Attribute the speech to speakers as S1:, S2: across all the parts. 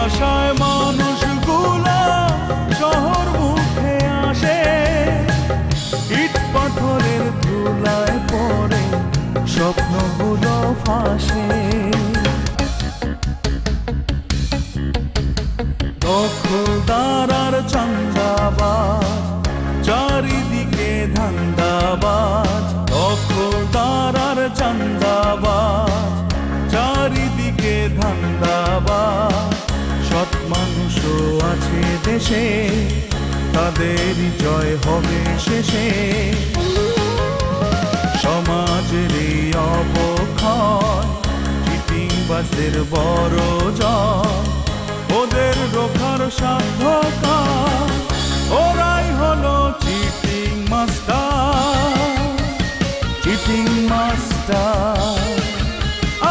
S1: আশায় মানুষগুলো শহর মুখে আসে, ইট পাথরের ধুলায় পড়ে স্বপ্নগুলো ফাঁসে। দখলদার আর চান্দাবাজ, চারিদিকে ধান্দাবাজ। দখলদার আর চান্দাবাজ, চারিদিকে ধান্দাবাজ। সৎ মানুষও আছে দেশে, তাদেরই জয় হবে শেষে। সমাজের এই অবক্ষয়, চিটিংবাজদের বড় জয়। ওদের রোখার সাধ্য কার, ওরাই হলো চিটিং মাস্টার। চিটিং মাস্টার,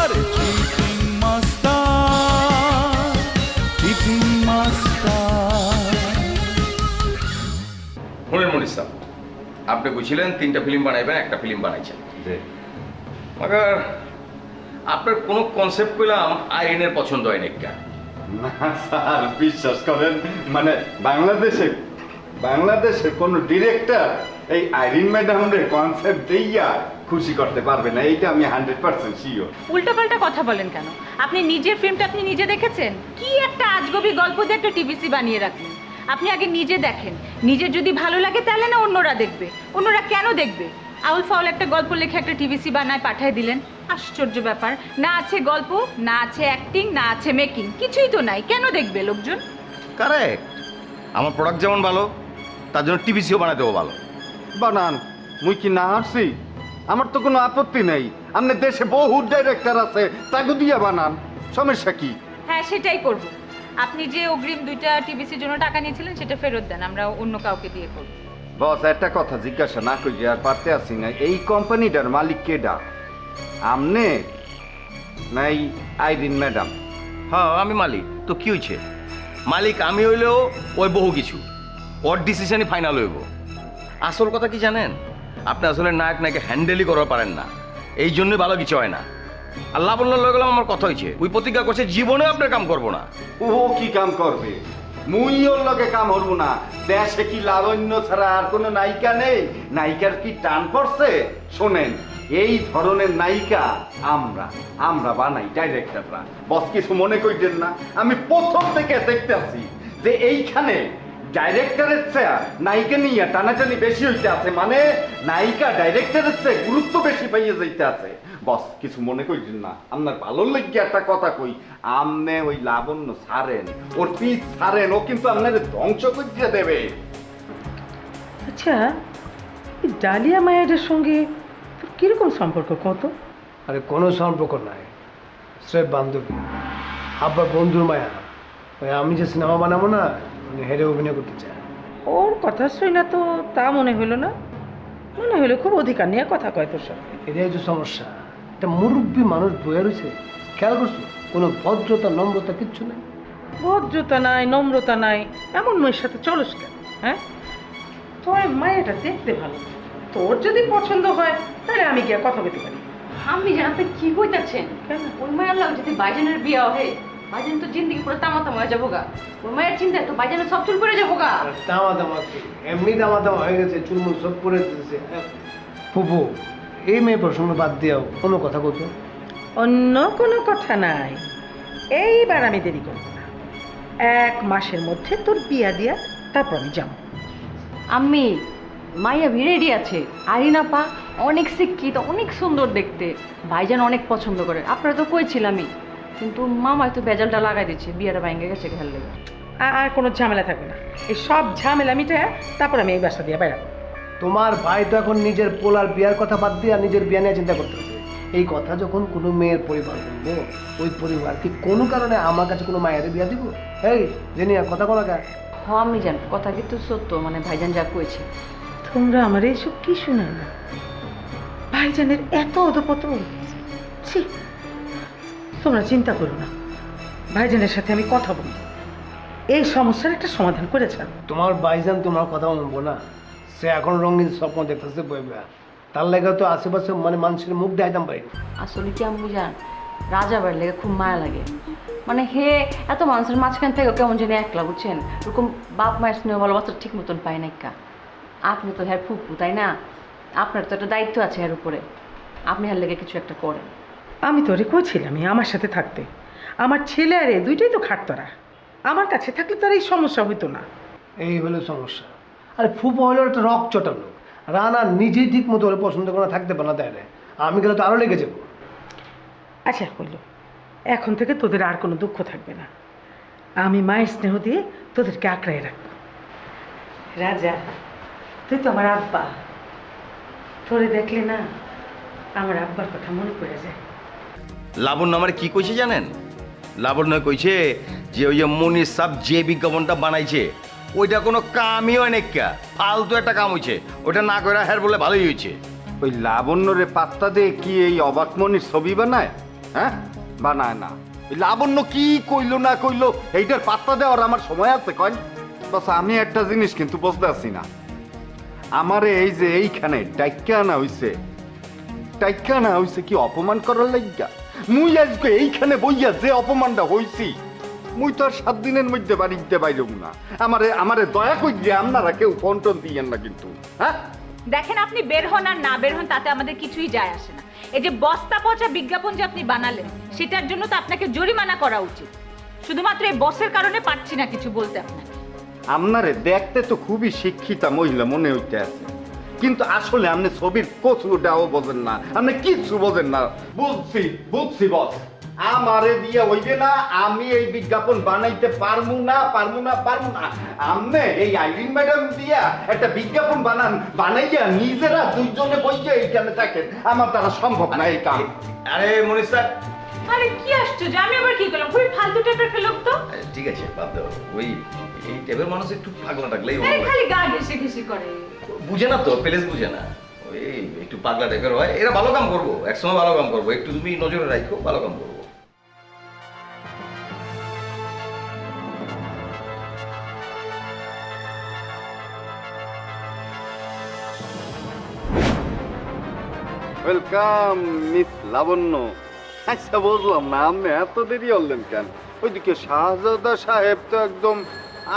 S1: আরে চিটিং মাস্টার, চিটিং মাস্টার।
S2: শুনেন মনির সাহেব, আপনি বুঝছিলেন 3টা ফিল্ম বানাইবেন, একটা ফিল্ম বানাইছেন। মগর আপনার কোনো কনসেপ্ট পেলাম আইরিনের পছন্দ হয় না।
S3: না স্যার, বিশ্বাস করেন, মানে বাংলাদেশে কোন ডিরেক্টর এই আইরিন ম্যাডামের কনসেপ্ট দিয়া খুশি করতে পারবে না, এইটা আমি 100% শিওর।
S4: উল্টাপাল্টা কথা বলেন কেন? আপনি নিজের ফিল্মটা আপনি নিজে দেখেছেন? কি একটা আজগবি গল্প দিয়ে একটা টিভিসি বানিয়ে রাখলেন। আপনি আগে নিজে দেখেন, নিজের যদি ভালো লাগে তাহলে না অন্যরা দেখবে। অন্যরা কেন দেখবে? আউল ফাউল একটা গল্প লিখে একটা টিভিসি বানায় পাঠিয়ে দিলেন। আশ্চর্য ব্যাপার, না আছে গল্প, না আছে অ্যাক্টিং, না আছে মেকিং, কিছুই তো নাই। কেন দেখবে লোকজন?
S2: কারেক্ট। আমার প্রোডাক্ট যেমন ভালো, তার জন্য টিভিসিও বানাতেও ভালো।
S3: বানান, মুই কি না আসছি? আমার তো কোনো আপত্তি নেই। আপনার দেশে বহু ডাইরেক্টর আছে, তাকে দিয়া বানান, সমস্যা কি?
S4: হ্যাঁ, সেটাই করব। আপনি যে অগ্রিম 2টা টিভিসির জন্য টাকা নিয়েছিলেন সেটা ফেরত দেন, আমরা অন্য কাউকে দিয়ে করব।
S3: বস, একটা কথা জিজ্ঞাসা না করি আর পারতে আসি না, এই কোম্পানিটার মালিক কেডা? আমনে নাই আইরিন ম্যাডাম?
S2: হ্যাঁ, আমি মালিক। তো কি হয়েছে? মালিক আমি হইলেও ওই বহু কিছু, ওর ডিসিশনই ফাইনাল হইব। আসল কথা কি জানেন? আপনি আসলে নায়ক নায়কে হ্যান্ডেলই করতে পারেন না, এই জন্যই ভালো কিছু হয় না। আল্লাহ বললে লয়ে গেলাম, আমার কথা হয়েছে, ওই প্রতিজ্ঞা করছে জীবনে আপনার কাম করবো না।
S3: ও কি কাম করবে? মুই ওর লগে কাম হরবো না। দেশে কি লাবণ্য ছাড়া আর কোনো নায়িকা নেই? নায়িকার কি টান পড়ছে? শোনেন, এই ধরনের নায়িকা আমরা বানাই ডাইরেক্টররা। বস, কিছু মনে করিতেন না, আমি প্রথম থেকে দেখতে আছি যে এইখানে ডাইরেক্টরের চেয়ে নায়িকা নিয়ে টানাটানি বেশি হইতে আছে, মানে নায়িকা ডাইরেক্টরের চেয়ে গুরুত্ব বেশি পাইয়ে যাইতে আছে। বস, কিছু মনে করিতেন না, আপনার ভালো লেগে একটা কথা কই, আমনে ওই লাবণ্য ছাড়েন, ওর পিছ ছাড়েন, ও কিন্তু আপনাদের ধ্বংস করে দেবে।
S5: আচ্ছা, এই ডালিয়া মায়ের সঙ্গে তোর কিরকম সম্পর্ক? কত?
S6: আরে কোনো সম্পর্ক নাই, স্রেফ বান্ধবী, আব্বার বন্ধুর মায়া। ওই আমি যে সিনেমা বানাবো না, হেরে অভিনয় করতে চায়।
S5: ওর কথা শুই না তো তা মনে হলো না, মনে হলো খুব অধিকার নিয়ে কথা কয় তোর সাথে।
S6: এটাই তো সমস্যা, একটা মুরব্বী মানুষ বয়ে রয়েছে, খেয়াল করছো? কোনো ভদ্রতা নম্রতা কিচ্ছু নেই।
S5: ভদ্রতা নাই, নম্রতা নাই, এমন মেয়ের সাথে চলস কেন? হ্যাঁ, তোর মায়েরটা দেখতে ভালো, তোর যদি পছন্দ হয় তাহলে আমি গিয়ে কথা বলতে পারি।
S4: আমি জানতে কি কইতাছেন? ওই মায়ের লাগ যদি বাইজানের বিয়া হয়, বাইজান তো জিন্দিগি পুরো তামাতামা হয়ে যাবো গা। ওই মায়ের চিন্তায় তো বাইজানের সব চুল পড়ে যাবো গা।
S6: দামা দামা কি, এমনি দামা দামা হয়ে গেছে, চুলমুল সব পরে দিতেছে। ফুপু, এই মেয়ে প্রসঙ্গ বাদ দিয়াও কোনো কথা বলতো?
S5: অন্য কোনো কথা নাই, এইবার আমি দেরি করবো না। 1 মাসের মধ্যে তোর বিয়া দিয়া তারপর আমি যাবো।
S4: আমি মাইয়া রেডি আছে, আরিনা পা অনেক শিক্ষিত, অনেক সুন্দর দেখতে, ভাইজান অনেক পছন্দ করে। আপনারা তো কইছিলামই, কিন্তু মামায় তো বেজালটা লাগাই দিচ্ছে, বিয়েটা ভেঙে গেছে খেয়াল লেগে।
S5: আর কোনো ঝামেলা থাকবে না, এই সব ঝামেলা মিটে তারপর আমি এই বাসা দিয়ে বেড়াবো।
S6: তোমার ভাই তো এখন নিজের পোলার বিয়ার কথা বাদ দিয়ে নিজের বিয়া নিয়ে চিন্তা করতেছে। এই কথা যখন কোনো মেয়ের পরিবার বলবো, ওই পরিবার কি কোনো কারণে আমার কাছে কোনো মায়ের বিয়া দিব? এই জেনিয়া কথা বলা কে?
S4: হ, আমি জান, কথা কিন্তু সত্য, মানে ভাইজান যা কইছে।
S5: তোমরা আমার এইসব কি শুনে না? ভাইজানের এত অধপতন, ছি! তোমরা চিন্তা করো না, ভাইজানের সাথে আমি কথা বলবো, এই সমস্যার একটা সমাধান করেছেন।
S6: তোমার ভাইজান তোমার কথা শুনবো না, সে এখন রঙিন স্বপ্ন দেখতেছে বইবা, তার লেগে তো আশেপাশে মানে মানুষের মুখ দেখাইতাম পারি।
S4: আসলে কি আমি জান, রাজা বাড়ি লেগে খুব মায়া লাগে।
S7: মানে হে এত মানুষের মাঝখান থেকে কেমন জানি একলা, বুঝছেন? এরকম বাপ মায়ের স্নেহ ভালোবাসা ঠিক মতন পায় না কা। আপনি তো হ্যাঁ ফুপু, তাই না? আপনার তো একটা দায়িত্ব আছে এর উপরে, আপনি হার লেগে কিছু একটা করেন।
S5: আমি তোরে কইছিলামই আমার সাথে থাকতে। আমার ছেলে আর এ দুইটাই তো খাটতরা, আমার কাছে থাকলে তোর এই সমস্যা হইতো না।
S6: এই হলো সমস্যা। আরে ফুপো হলো একটা রক চটানো, রানা নিজেই ঠিক মতো ওরা পছন্দ করে থাকতে পারে না, তাই না? আমি গেলে তো আরও লেগে যাবো।
S5: আচ্ছা হইলো, এখন থেকে তোদের আর কোনো দুঃখ থাকবে না। আমি মায়ের স্নেহ দিয়ে তোদেরকে আঁকড়াই রাখবো। রাজা, তুই তো আমার আব্বা, তোরে দেখলে না আমার আব্বার কথা মনে পড়ে যায়।
S2: লাবণ্য আমার কি কইছে জানেন? লাবণ্য কইছে যে ওই যে মনির সাহেব যে বিজ্ঞাপনটা বানাইছে ওইটা কোনো কামই হয় নাকি, ফালতু একটা কাম হইছে, ওইটা না করে হ্যার বলে ভালোই হয়েছে।
S3: ওই লাবণ্যরে পাত্তা দিয়ে কি এই অবাকমনির ছবি বানায়? হ্যাঁ, বানায় না। ওই লাবণ্য কি কইলো না কইলো এইটার পাত্তা দেওয়ার আমার সময় আছে কয়? বাস আমি একটা জিনিস কিন্তু বুঝতে পারছি না, আমারে এই যে এইখানে ডাইকা আনা হইছে, ডাইকা আনা হইছে কি অপমান করার লাগিয়া? মুই আজকে এইখানে বইয়া যে অপমানটা হইছি, মুই তো আর 7 দিনের মধ্যে বাড়িতে বাইরম না। আমারে দয়া করিয়া আপনারা কেউ ফোন টোন দিয়েন না কিন্তু। হ্যাঁ,
S4: দেখেন আপনি বের হন আর না বের হন তাতে আমাদের কিছুই যায় আসে না। এই যে বস্তা পচা বিজ্ঞাপন যে আপনি বানালেন সেটার জন্য তো আপনাকে জরিমানা করা উচিত। শুধুমাত্র এই বসের কারণে পারছি না কিছু বলতে আপনাকে।
S3: আপনারে দেখতে তো খুবই শিক্ষিতা মহিলা মনে হইতে আছে, কিন্তু আসলে আপনি ছবির কচুটাও বোঝেন না, আপনি কিচ্ছু বোঝেন না। বুঝছি বস, আমারে দিয়ে হইবে না, আমি এই বিজ্ঞাপন বানাইতে পারমু না। আপনি এই আইরিন ম্যাডাম দিয়া একটা বিজ্ঞাপন বানাইয়া নিজেরা দুইজনে বইয়া এইখানে থাকেন, আমার দ্বারা সম্ভব না এই কাম।
S2: আরে মনির সাহেব,
S4: আরে কি আশ্চর্য, আমি আবার কি করলাম? খুবই ফালতু টাইপের একটা লোক তো।
S2: ঠিক আছে বাদ দাও, ওই এই টাইপের মানুষ একটু পাগলা টাগলাই
S4: আরে খালি গা ঘেঁষে ঘেঁষে করে।
S2: বুঝে না তো, প্লেস বুঝে না, ওই একটু পাগলা টাইপের হয়। এরা ভালো কাম করবো, একসময় ভালো কাম করবো, একটু তুমি নজরে রাখো, ভালো কাম করবো।
S3: ওয়েলকাম মিস লাবণ্য। আচ্ছা বুঝলাম না, আপনি এত দেরি হলেন কেন? ওইদিকে শাহজাদা সাহেব তো একদম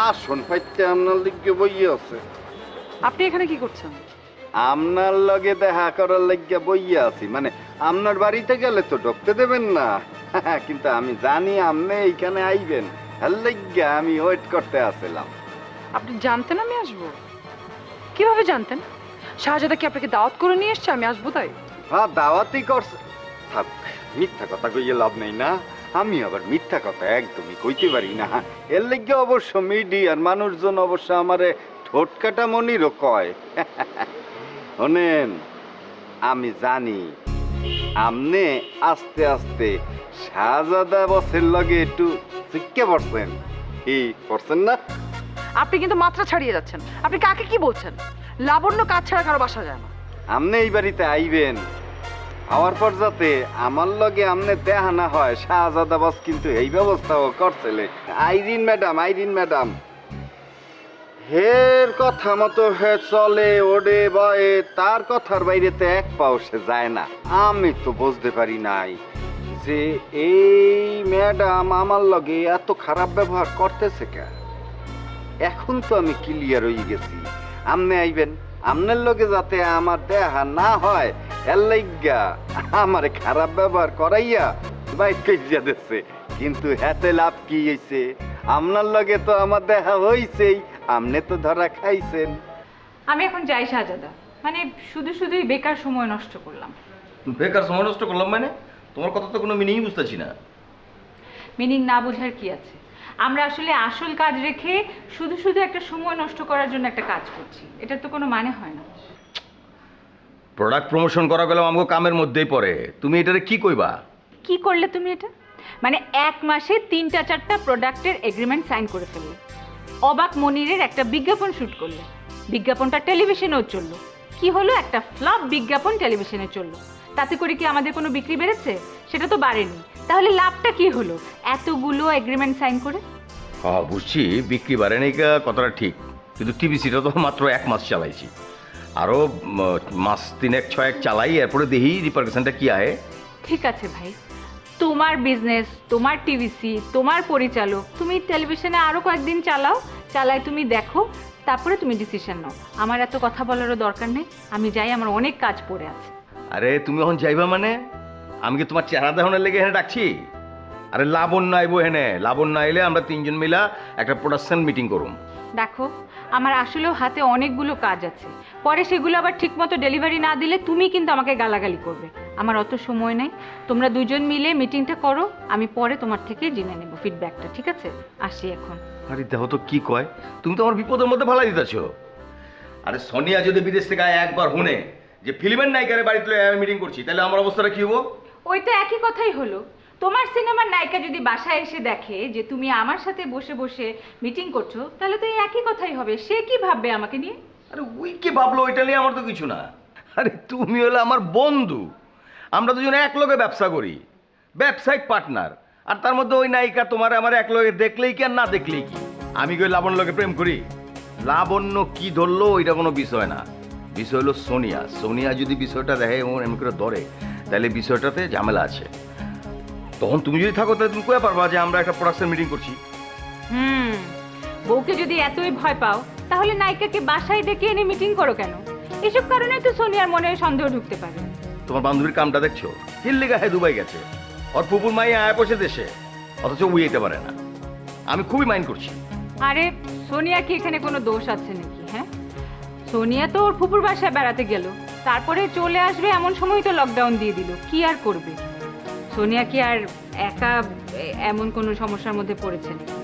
S3: আসন পাইতে আপনার লিগে বইয়ে আছে।
S8: আপনি এখানে কি করছেন?
S3: আপনার লগে দেখা করার লাগিয়া বইয়া আছি, মানে আপনার বাড়িতে গেলে তো ঢুকতে দেবেন না। কিন্তু আমি জানি আপনি এইখানে আইবেন, এর লাগিয়া আমি ওয়েট করতে আসছিলাম।
S8: আপনি জানতেন আমি আসবো? কিভাবে জানতেন? শাহজাদা কি আপনাকে দাওয়াত করে নিয়ে এসছে আমি আসবো তাই?
S3: হ্যাঁ, দাওয়াতই করছে। থাক, মিথ্যা কথা কইয়ে লাভ নেই না, আমি আবার মিথ্যা কথা একদমই কইতে পারি না। এর লাগিয়া অবশ্য মিডিয়ার মানুষজন অবশ্য আমারে ঠোঁট কাটা মনিরও কয়। শোনেন, আমি জানি আপনি আস্তে আস্তে শাহজাদা বসের লগে একটু শিক্ষা পড়ছেন, কি পড়ছেন না?
S8: আপনি কিন্তু মাত্রা ছাড়িয়ে যাচ্ছেন। আপনি কাকে কি বলছেন? লাবণ্য কাজ ছাড়া কারো বাসা যায় না।
S3: আপনি এই বাড়িতে আইবেন, হওয়ার পর যাতে আমার লগে আমনে দেখা না হয়, শাহজাদা বস কিন্তু এই ব্যবস্থাও করছিলে। আইরিন ম্যাডাম হের কথা মতো হে চলে, ওডে বয়ে, তার কথার বাইরেতে এক পাও সে যায় না। আমি তো বুঝতে পারি নাই যে এই ম্যাডাম আমার লগে এত খারাপ ব্যবহার করতেছে কেন। এখন তো আমি ক্লিয়ার হয়ে গেছি, আমনে আইবেন, আমনের লগে যাতে আমার দেখা না হয় এর লাইগা আমার খারাপ ব্যবহার করাইয়া বাইক কইয়া দিচ্ছে। কিন্তু হাতে লাভ কি হইছে? আপনার লগে তো আমার দেখা হইছেই, আমনে তো ধরা খাইছেন।
S4: আমি এখন যাই শাহজাদা, মানে শুধু শুধুই বেকার সময় নষ্ট করলাম।
S2: বেকার সময় নষ্ট করলাম মানে? তোমার কথা তো কোনো মিনিংই বুঝতেছি না।
S4: মিনিং না বোঝার কি আছে? আমরা আসলে আসল কাজ রেখে শুধু শুধু একটা সময় নষ্ট করার জন্য একটা কাজ করছি, এটার তো কোনো মানে হয় না।
S2: প্রোডাক্ট প্রমোশন করা গেলেও আমাকে কামের মধ্যেই পড়ে, তুমি এটারে কি কইবা?
S4: কি করলে তুমি এটা? মানে 1 মাসে 3-4টা প্রোডাক্টের এগ্রিমেন্ট সাইন করে ফেললে, অবাক মনিরের একটা বিজ্ঞাপন শুট করলে, বিজ্ঞাপনটা টেলিভিশনেও চললো। কি হলো? একটা ফ্লপ বিজ্ঞাপন টেলিভিশনে চললো, তাতে করে কি আমাদের কোনো বিক্রি বেড়েছে? সেটা তো বাড়েনি। তাহলে লাভটা কি হলো এতগুলো এগ্রিমেন্ট সাইন করে?
S2: হ্যাঁ বুঝছি, বিক্রি বাড়েনি কথাটা ঠিক, কিন্তু টিভিসিটা তো মাত্র 1 মাস চালাইছি, আরও মাস 3-6 চালাই, এরপরে দেখি রিপারকেশনটা কি আয়।
S4: ঠিক আছে ভাই, তোমার বিজনেস, তোমার টিভিসি, তোমার পরিচালক, তুমি টেলিভিশনে আরও কয়েকদিন চালায় তুমি দেখো, তারপরে তুমি ডিসিশন নাও। আমার এত কথা বলারও দরকার নেই, আমি যাই, আমার অনেক কাজ পড়ে আছে।
S2: আরে তুমি এখন যাইবা মানে? আমি কি তোমার চেহারা দেখানোর লেগে এখানে ডাকছি? আরে লাবণ্য আইবো এখানে, লাবণ্য আইলে আমরা তিনজন মিলা একটা প্রোডাকশন মিটিং করুম।
S4: দেখো, আমার আসলেও হাতে অনেকগুলো কাজ আছে, পরে সেগুলো আবার ঠিকমতো ডেলিভারি না দিলে তুমি কিন্তু আমাকে গালাগালি করবে। আমার অত সময় নেই, তোমরা দুজন মিলে মিটিংটা করো, আমি পরে তোমার থেকে জেনে নেব ফিডব্যাকটা, ঠিক আছে? আসি এখন।
S2: আরে দেখো তো কি কয়, তুমি তো আমার বিপদের মধ্যে ফালাই দিতেছ। আরে সোনিয়া যদি বিদেশ থেকে একবার শুনে যে ফিল্মের নায়িকারে বাড়িতে আমি মিটিং করছি, তাহলে আমার অবস্থাটা কি হবো?
S4: ওই তো একই কথাই হলো। তোমার সিনেমার নায়িকা যদি বাসায় এসে দেখে যে তুমি আমার সাথে বসে বসে মিটিং করছো, তাহলে তো এই একই কথাই হবে। সে কি ভাববে আমাকে নিয়ে?
S2: আরে ওই কি ভাবলো, ওইটা নিয়ে আমার তো কিছু না। আরে তুমি হলো আমার বন্ধু, আমরা দুজনে এক লগে ব্যবসা করি, ব্যবসায়িক পার্টনার। আর তার মধ্যে ওই নায়িকা তোমার আমার এক লগে দেখলেই কি আর না দেখলেই কি? আমি কই লাবণ্য লগে প্রেম করি? লাবণ্য কি ধরলো ওইটা কোনো বিষয় না, বিষয় হলো সোনিয়া। সোনিয়া যদি বিষয়টা দেখে এবং এমনি করে ধরে, তাহলে বিষয়টাতে ঝামেলা আছে। তখন তুমি যদি থাকো তাহলে তুমি কয়ে পারবা যে আমরা একটা প্রোডাকশন মিটিং করছি।
S4: বউকে যদি এতই ভয় পাও, তাহলে নায়িকাকে বাসায় ডেকে এনে মিটিং করো কেন? এসব কারণে তো সোনিয়ার মনে সন্দেহ ঢুকতে পারে।
S2: তোমার বান্ধবীর কামটা দেখছো, হিল্লিগা হ্যাঁ দুবাই গেছে, ওর ফুপুর মাই আয় বসে দেশে, অথচ উই যেতে পারে না। আমি খুবই মাইন্ড করছি।
S4: আরে সোনিয়া কি এখানে কোনো দোষ আছে নাকি? হ্যাঁ, সোনিয়া তো ওর ফুপুর বাসায় বেড়াতে গেল, তারপরে চলে আসবে এমন সময় তো লকডাউন দিয়ে দিল। কি আর করবে? সোনিয়া কি আর একা এমন কোনো সমস্যার মধ্যে পড়েছে নাকি?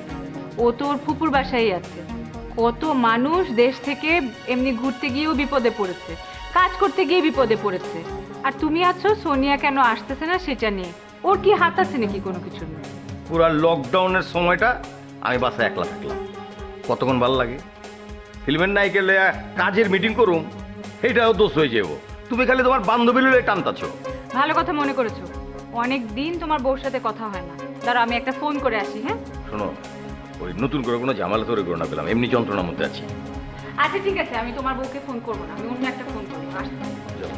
S4: ও তো ওর ফুপুর বাসায় আছে। কত মানুষ দেশ থেকে এমনি ঘুরতে গিয়েও বিপদে পড়েছে, কাজ করতে গিয়ে বিপদে পড়েছে। আর তুমি আছো সোনিয়া কেন আসতেছে না সেটা নিয়ে। ওর কি হাত আছে নাকি কোনো কিছু নিয়ে?
S2: পুরা লকডাউনের সময়টা আমি বাসায় একলা থাকলাম, কতক্ষণ ভালো লাগে। ফিল্মের নায়িকা লইয়া কাজের মিটিং করুম, সেইটাও দোষ হয়ে যাব। তুমি খালি তোমার বান্ধবী লইয়া টানতাছো।
S4: ভালো কথা মনে করেছো। অনেক দিন তোমার বউর সাথে কথা হয় না। দাঁড়াও আমি একটা ফোন করে আসি। হ্যাঁ
S2: শোনো, ওই নতুন করে কোনো ঝামেলা তৈরি করে না, পেলাম এমনি যন্ত্রণার মধ্যে আছি।
S4: আচ্ছা ঠিক আছে, আমি তোমার বউকে ফোন করবো না, আমি অন্য একটা ফোন করবো। আসতে
S2: যাও।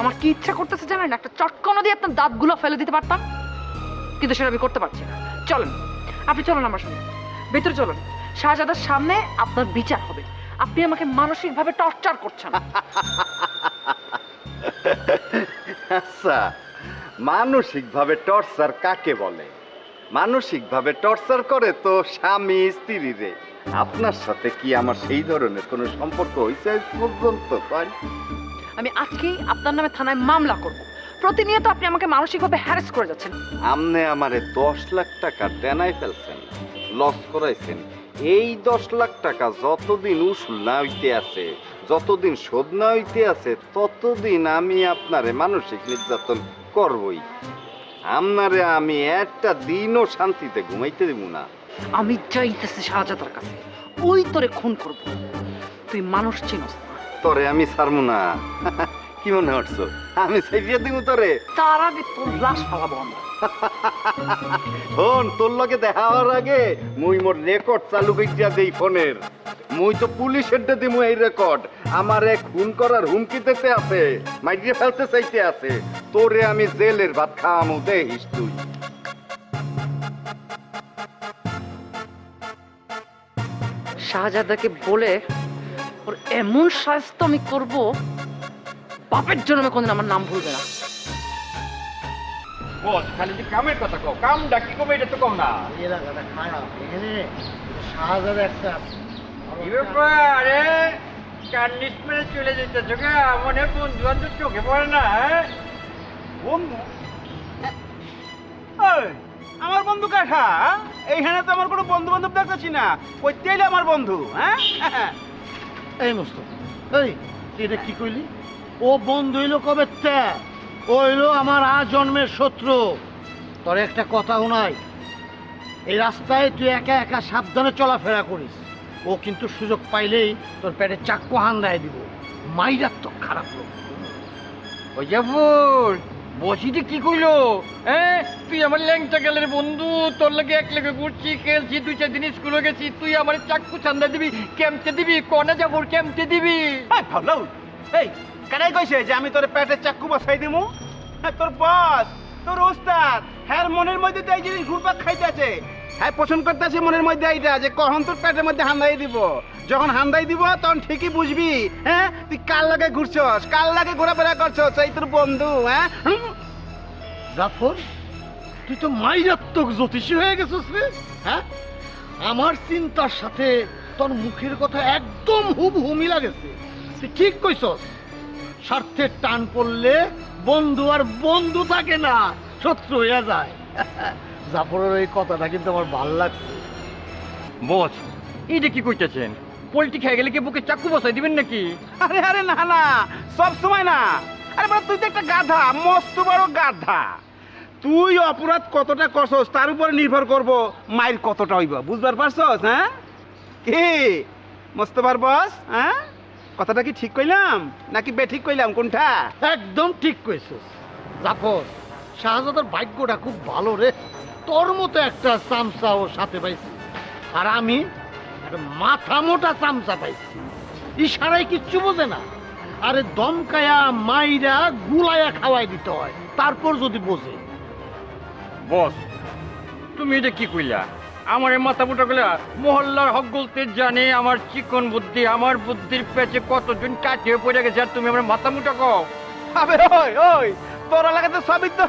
S8: আমার কি ইচ্ছা করতেছে জানেন? একটা চটকানো দিয়ে আপনার দাঁতগুলো ফেলে দিতে পারতাম, কিন্তু সেটা আমি করতে পারছি না। চলেন, আপনি চলুন আমার সঙ্গে, ভেতরে চলুন। শাহজাদার সামনে আপনার বিচার হবে। আপনি আমাকে মানসিকভাবে টর্চার করছেন।
S3: আচ্ছা, মানসিকভাবে টর্চার কাকে বলে? মানসিকভাবে টর্চার করে তো স্বামী স্ত্রীরে। আপনার সাথে কি আমার সেই ধরনের কোনো সম্পর্ক হয়েছে আজ পর্যন্ত? তাই
S8: আমি আজকেই আপনার নামে থানায় মামলা করব। প্রতিনিয়ত আপনি আমাকে মানসিকভাবে হ্যারাস করে যাচ্ছেন।
S3: আমনে আমারে 10 লাখ টাকা দেনাই ফেলছেন, লস করাইছেন। এই 10 লাখ টাকা যতদিন উসুল না হইতে আছে, যতদিন শোধ না হইতে আছে, ততদিন আমি আপনারে মানসিক নির্যাতন করবই। আপনারে আমি একটা দিনও শান্তিতে ঘুমাইতে দেব না।
S8: আমি চাইতেছি শাহজাদার কাছে, ওই তোরে খুন করব। তুই মানুষ চিনস না।
S3: তোরে আমি ছাড়বো না। কি মনে হচ্ছে আমি সাইজিয়া দিব তোরে?
S8: তার আগে তোর লাশ ফালাবো আমরা।
S3: ফোন তোর লগে দেখা হওয়ার আগে মুই মোর রেকর্ড চালু কইরা দেই ফোনের। মুই তো পুলিশের দে দিমু এই রেকর্ড। আমারে খুন করার হুমকি দিতে আছে, মাইরে ফেলতে চাইতে আছে। তোরে আমি জেলের ভাত খাওয়ামু, দেখিস তুই।
S8: শাহজাদাকে বলে ওর এমন শাস্তি আমি করব, বাপের জন্য কোনদিন আমার নাম ভুলবে না।
S3: খালি যে কামের কথা কও, কামটা কি কবে এটা তো কম না।
S6: এলাকাটা খারাপ, এখানে শাহজাদা একটা আছে।
S9: কি ব্যাপার রে? কান্নিস মেরে চলে যেতেছো কে? মনে বন্ধু বান্ধব চোখে পড়ে না?
S1: বন্ধু? এই, আমার বন্ধু কাঠা? এইখানে তো আমার কোনো বন্ধু বান্ধব দেখতেছি না। কইতে এলে আমার বন্ধু? হ্যাঁ
S10: এই মোস্তফা, এই তুই এটা কি কইলি? ও বন্ধু হইলো কবে? ও হইলো আমার জন্মের শত্রু। তোর একটা কথা শোনাই, এই রাস্তায় তুই একা একা সাবধানে চলাফেরা করিস। ও কিন্তু সুযোগ পাইলেই তোর পেটে চাক্কু হান্দায় দিব। মাইরাত্মক খারাপ লোক।
S9: ওই জাফর, বসিটি কি কইলো? হ্যাঁ, তুই আমার ল্যাংটা গেলের বন্ধু, তোর লাগে এক লেগে ঘুরছি, খেলছি, 2-4 দিন স্কুলে গেছি, তুই আমার চাক্কু চান্দা দিবি, কেমতে দিবি, কনে যাবো কেমতে দিবি?
S1: ভালো এই কারাই কইছে যে আমি তোর পেটে চাক্কু বসাই দিমু? তোর বস, তোর ওস্তাদ, হ্যাঁ মনের মধ্যে তো এই জিনিস ঘুরপাক খাইতেছে। হ্যাঁ পছন্দ করতেছে মনের মধ্যে এইটা যে কখন তোর পেটের মধ্যে হান্দাই দিব। যখন হান্দাই দিব তখন ঠিকই বুঝবি, হ্যাঁ তুই কার লাগে ঘুরছস, কার লাগে ঘোরাফেরা করছস, এই তোর বন্ধু। হ্যাঁ
S10: জাফর, তুই তো মাইরাত্মক জ্যোতিষী হয়ে গেছিস রে। হ্যাঁ, আমার চিন্তার সাথে তোর মুখের কথা একদম হুবহু মিলা গেছে। তুই ঠিক কইছস, স্বার্থের টান পড়লে বন্ধু আর বন্ধু থাকে না, শত্রু হয়ে যায়। জাফরের এই কথাটা কিন্তু আমার ভাল লাগছে।
S9: বস, এইটা কি কইতেছেন? পোল্ট্রি খেয়ে গেলে কি বুকে চাক্কু বসাই দিবেন নাকি?
S1: আরে আরে না না, সব সময় না। আরে বাবা তুই তো একটা গাধা, মস্ত বড় গাধা। তুই অপরাধ কতটা করছস তার উপরে নির্ভর করব মায়ের কতটা হইব, বুঝবার পারছস? হ্যাঁ কি মোস্তফার বস, হ্যাঁ কথাটা কি ঠিক কইলাম নাকি বেঠিক কইলাম, কোনটা?
S10: একদম ঠিক কইছিস জাফর। শাহজাদার ভাগ্যটা খুব ভালো রে, তোর মতো একটা চামচা ওর সাথে পাইছি। আর আমি একটা মাথা মোটা চামচা পাইছি, ইশারায় কিচ্ছু বোঝে না। আরে দমকায়া মাইরা গুলায়া খাওয়াই দিতে হয়, তারপর যদি বোঝে।
S9: বস, তুমি এটা কি কইলা? আমার এই মাথা মোটা গলা মহল্লার হক বলতে জানে আমার চিকন বুদ্ধি, আমার বুদ্ধির পেছে কতজন কাটিয়ে পড়ে গেছে, আর তুমি আমার মাথা মোটা কও?
S1: আবে ওই ওই তোর এলাকায় তো সবই তো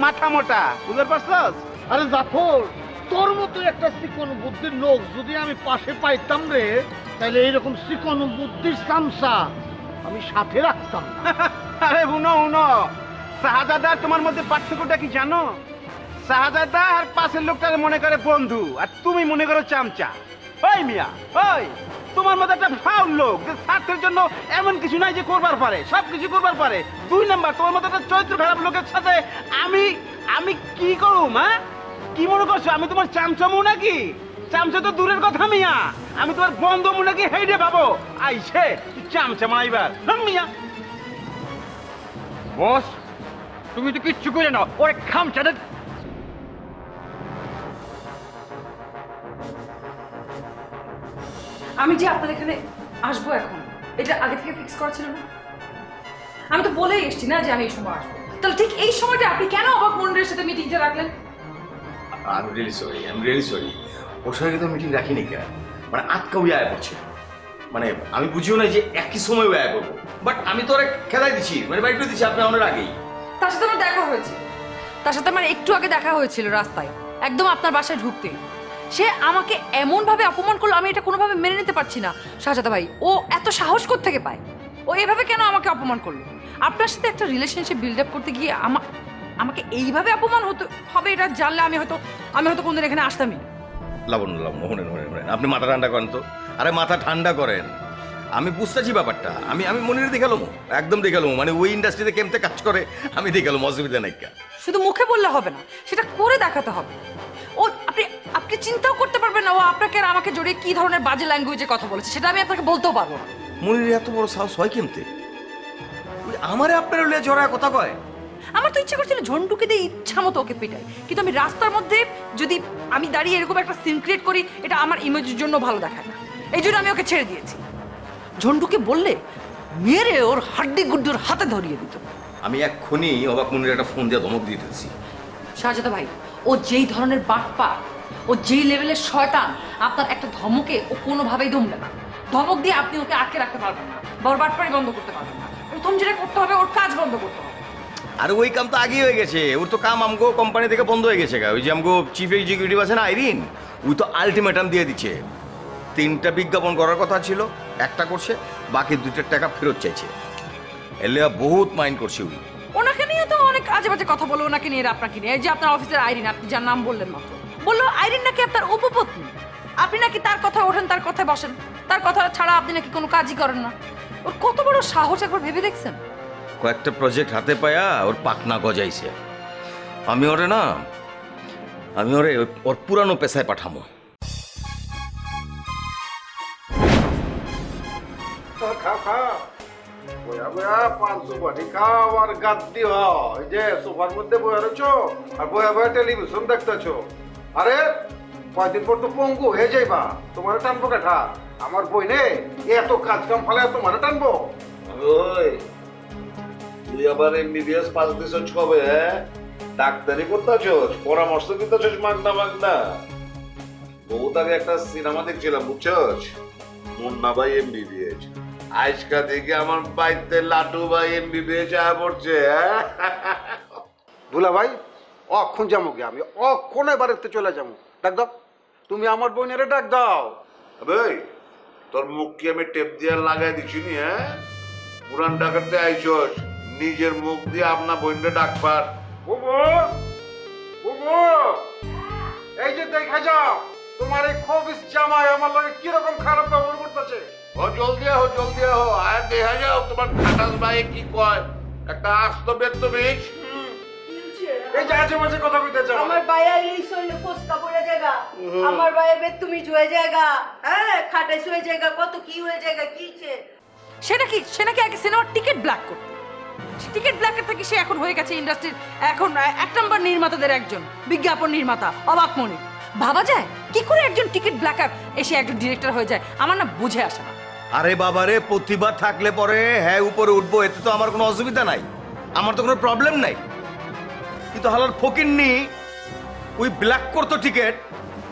S1: মাথা মোটা, বুঝতে পারছস?
S10: আরে জাফর, তোর মতো একটা চিকন বুদ্ধির লোক যদি আমি পাশে পাইতাম রে, তাহলে এইরকম চিকন বুদ্ধির চামচা আমি সাথে রাখতাম না।
S1: আরে হুনো হুনো, শাহজাদা তোমার মধ্যে পার্থক্যটা কি জানো? শাহজাদা আর পাশের লোকটাকে মনে করে বন্ধু, আর তুমি মনে করো চামচা। ওই মিয়া, ওই তোমার মধ্যে একটা ফাউল লোক যে স্বার্থের জন্য এমন কিছু নাই যে করবার পারে, সব কিছু করবার পারে। 2 নাম্বার, তোমার মতো একটা চরিত্র খারাপ লোকের সাথে আমি আমি কি করুম? হ্যাঁ কি মনে করছো আমি তোমার চামচামু নাকি? চামচা তো দূরের কথা মিয়া, আমি তোমার বন্ধু মু নাকি হেইডে ভাবো আইছে চামচা মাইবার মিয়া।
S9: বস, তুমি তো কিচ্ছু করে না, ওরে খামচাটা।
S8: আমি যে আপনার এখানে আসবো এখন, এটা আগে থেকে ফিক্স করা ছিল না? আমি তো বলেই এসছি না যে আমি এই সময় আসবো, তাহলে ঠিক এই সময়টা আপনি কেন অবাক মন্ডলের সাথে মিটিংটা রাখলেন?
S2: আমি রিয়েলি সরি। ওর সঙ্গে তো মিটিং রাখিনি কেন, মানে আজকে ওই আয় করছে। মানে আমি বুঝিও না যে একই সময় ওই আয় করবো, বাট আমি তো ওরা খেলাই দিচ্ছি, মানে বাইক করে দিচ্ছি আপনি অনেক আগেই।
S8: তার সাথে আমার দেখা হয়েছে, তার সাথে আমার একটু আগে দেখা হয়েছিল রাস্তায়, একদম আপনার বাসায় ঢুকতে। সে আমাকে এমনভাবে অপমান করলো, আমি এটা কোনোভাবে মেনে নিতে পারছি না। শাহজাদা ভাই, ও এত সাহস কোত্থেকে পায়? ও এভাবে কেন আমাকে অপমান করলো? আপনার সাথে একটা রিলেশনশিপ বিল্ড আপ করতে গিয়ে আমাকে এইভাবে অপমান হবে এটা জানলে আমি হয়তো কোনদিন এখানে আসতামই।
S2: লাবণ্য শোনেন, আপনি মাথা ঠান্ডা করেন তো। আরে মাথা ঠান্ডা করেন, আমি বুঝতেছি ব্যাপারটা। আমি মনির দেখালাম, একদম দেখালাম, মানে ওই ইন্ডাস্ট্রিতে কেমতে কাজ করে আমি দেখালাম, অসুবিধা নাই।
S8: শুধু মুখে বললে হবে না, সেটা করে দেখাতে হবে। ও আপনি চিন্তাও করতে পারবেন না ও আপনাকে আর আমাকে জড়িয়ে কি ধরনের বাজে ল্যাঙ্গুয়েজে কথা বলেছে, সেটা আমি আপনাকে বলতেও পারবো না।
S2: মনির এত বড় সাহস হয় কেমতে? আমারে আপনার লিয়ে জড়ায় কথা কয়?
S8: আমার তো ইচ্ছা করছিল ঝন্টুকে দিয়ে ইচ্ছা মতো ওকে পিটাই, কিন্তু আমি রাস্তার মধ্যে যদি আমি দাঁড়িয়ে এরকম একটা সিন ক্রিয়েট করি, এটা আমার ইমেজের জন্য ভালো দেখায় না। এই জন্য আমি ওকে ছেড়ে দিয়েছি। ঝন্টুকে বললে মেরে ওর হাড্ডি গুড্ডুর হাতে ধরিয়ে দিত।
S2: আমি এক্ষুনি অবাক মনির একটা ফোন দিয়ে ধমক দিয়ে দিচ্ছি।
S8: শাহজাদা ভাই, ও যেই ধরনের বাটপা, ও যেই লেভেলের শয়তান, আপনার একটা ধমকে ও কোনোভাবেই দমবে না। ধমক দিয়ে আপনি ওকে আটকে রাখতে পারবেন না, বা ওর বাটপাড়ি বন্ধ করতে পারবেন না। প্রথম যেটা করতে হবে, ওর কাজ বন্ধ করতে হবে।
S2: আর ওই কাম তো আগেই হয়ে গেছে, ওর তো কাম আমগো কোম্পানি থেকে বন্ধ হয়ে গেছে। ওই যে আমগো চিফ এক্সিকিউটিভ আছে না আইরিন, ওই তো আলটিমেটাম দিয়ে দিচ্ছে। 3টা বিজ্ঞাপন করার কথা ছিল, একটা করছে, বাকি 2টার টাকা ফেরত চাইছে। এলে বহুত মাইন্ড করছে ওই।
S8: ওনাকে নিয়ে তো অনেক আজে বাজে কথা বলো, ওনাকে নিয়ে আপনাকে নিয়ে। এই যে আপনার অফিসের আইরিন, আপনি যার নাম বললেন মাত্র, বললো আইরিন নাকি আপনার উপপত্নী, আপনি নাকি তার কথায় ওঠেন, তার কথায় বসেন, তার কথা ছাড়া আপনি নাকি কোনো কাজই করেন না। ওর কত বড় সাহস, একবার ভেবে দেখছেন?
S2: কয়েকটা প্রজেক্ট হাতে পায়া ওর পাকনা গজাইছে। আমি ওরে ওর পুরানো পেশায় পাঠামো।
S1: খাও খাও,
S3: বয়া বয়া পান সুপারি খাও আর গাদ্দি হও এই যে সোফার মধ্যে বয়া রয়েছো আর বয়া বয়া টেলিভিশন দেখতেছো আরে কয়দিন পর তো পঙ্গু হয়ে যাইবা তোমার টানবো কাঠা আমার বই নে এত কাজ কাম ফেলে তোমার টানবো ওই তুই আবার এমবিবিএস পাস দিছস কবে ডাক্তারি করতেছস পরামর্শ দিতেছস মাগনা মাগনা বহুত আগে একটা সিনেমা দেখছিলাম বুঝছস মুন্না ভাই এমবিবিএস আজকা দেখে আমার বাইতে লাটু ভাই এমবিবিএস আয়া পড়ছে দুলা ভাই অক্ষণ যাবো কি আমি অক্ষণে বাড়িতে চলে যাবো ডাক দাও তুমি আমার বোনের ডাক দাও ভাই তোর মুখ কি আমি টেপ দিয়ে লাগাই দিছি নি পুরান ডাকাতে আইছস নিজের মুখ দিয়ে আপনার বোনরে ডাকবার বুবু বুবু এই যে দেখা যাও তোমার এই খবিস জামাই আমার লগে কি রকম খারাপ ব্যবহার করতেছে ও জলদি আহো আর দেখা যাও তোমার খাটাস ভাই কি কয় একটা আস্ত ব্যক্ত বীজ এই যে আজে বাজে কথা কইতেছ
S11: আমার বাইয়া ইলিশ হইলে ফসকা পড়ে জায়গা আমার বাইয়া বে তুমি জুয়ে জায়গা হ্যাঁ খাটাই শুয়ে জায়গা কত কি হয়ে জায়গা কিছে
S8: সে নাকি আগে সিনেমার টিকিট ব্ল্যাক করতো টিকিট ব্ল্যাকের থেকে সে এখন হয়ে গেছে ইন্ডাস্ট্রির এখন 1 নম্বর নির্মাতাদের একজন বিজ্ঞাপন নির্মাতা অবাক মনে ভাবা যায় কি করে একজন টিকিট ব্ল্যাকার এসে একজন ডিরেক্টর হয়ে যায় আমার না বুঝে আসে না
S2: আরে বাবারে প্রতিভা থাকলে পরে হ্যাঁ উপরে উঠবো এতে তো আমার কোনো অসুবিধা নাই আমার তো কোনো প্রবলেম নাই কিন্তু হালার ফকিন্নি ওই ব্ল্যাক করতো টিকিট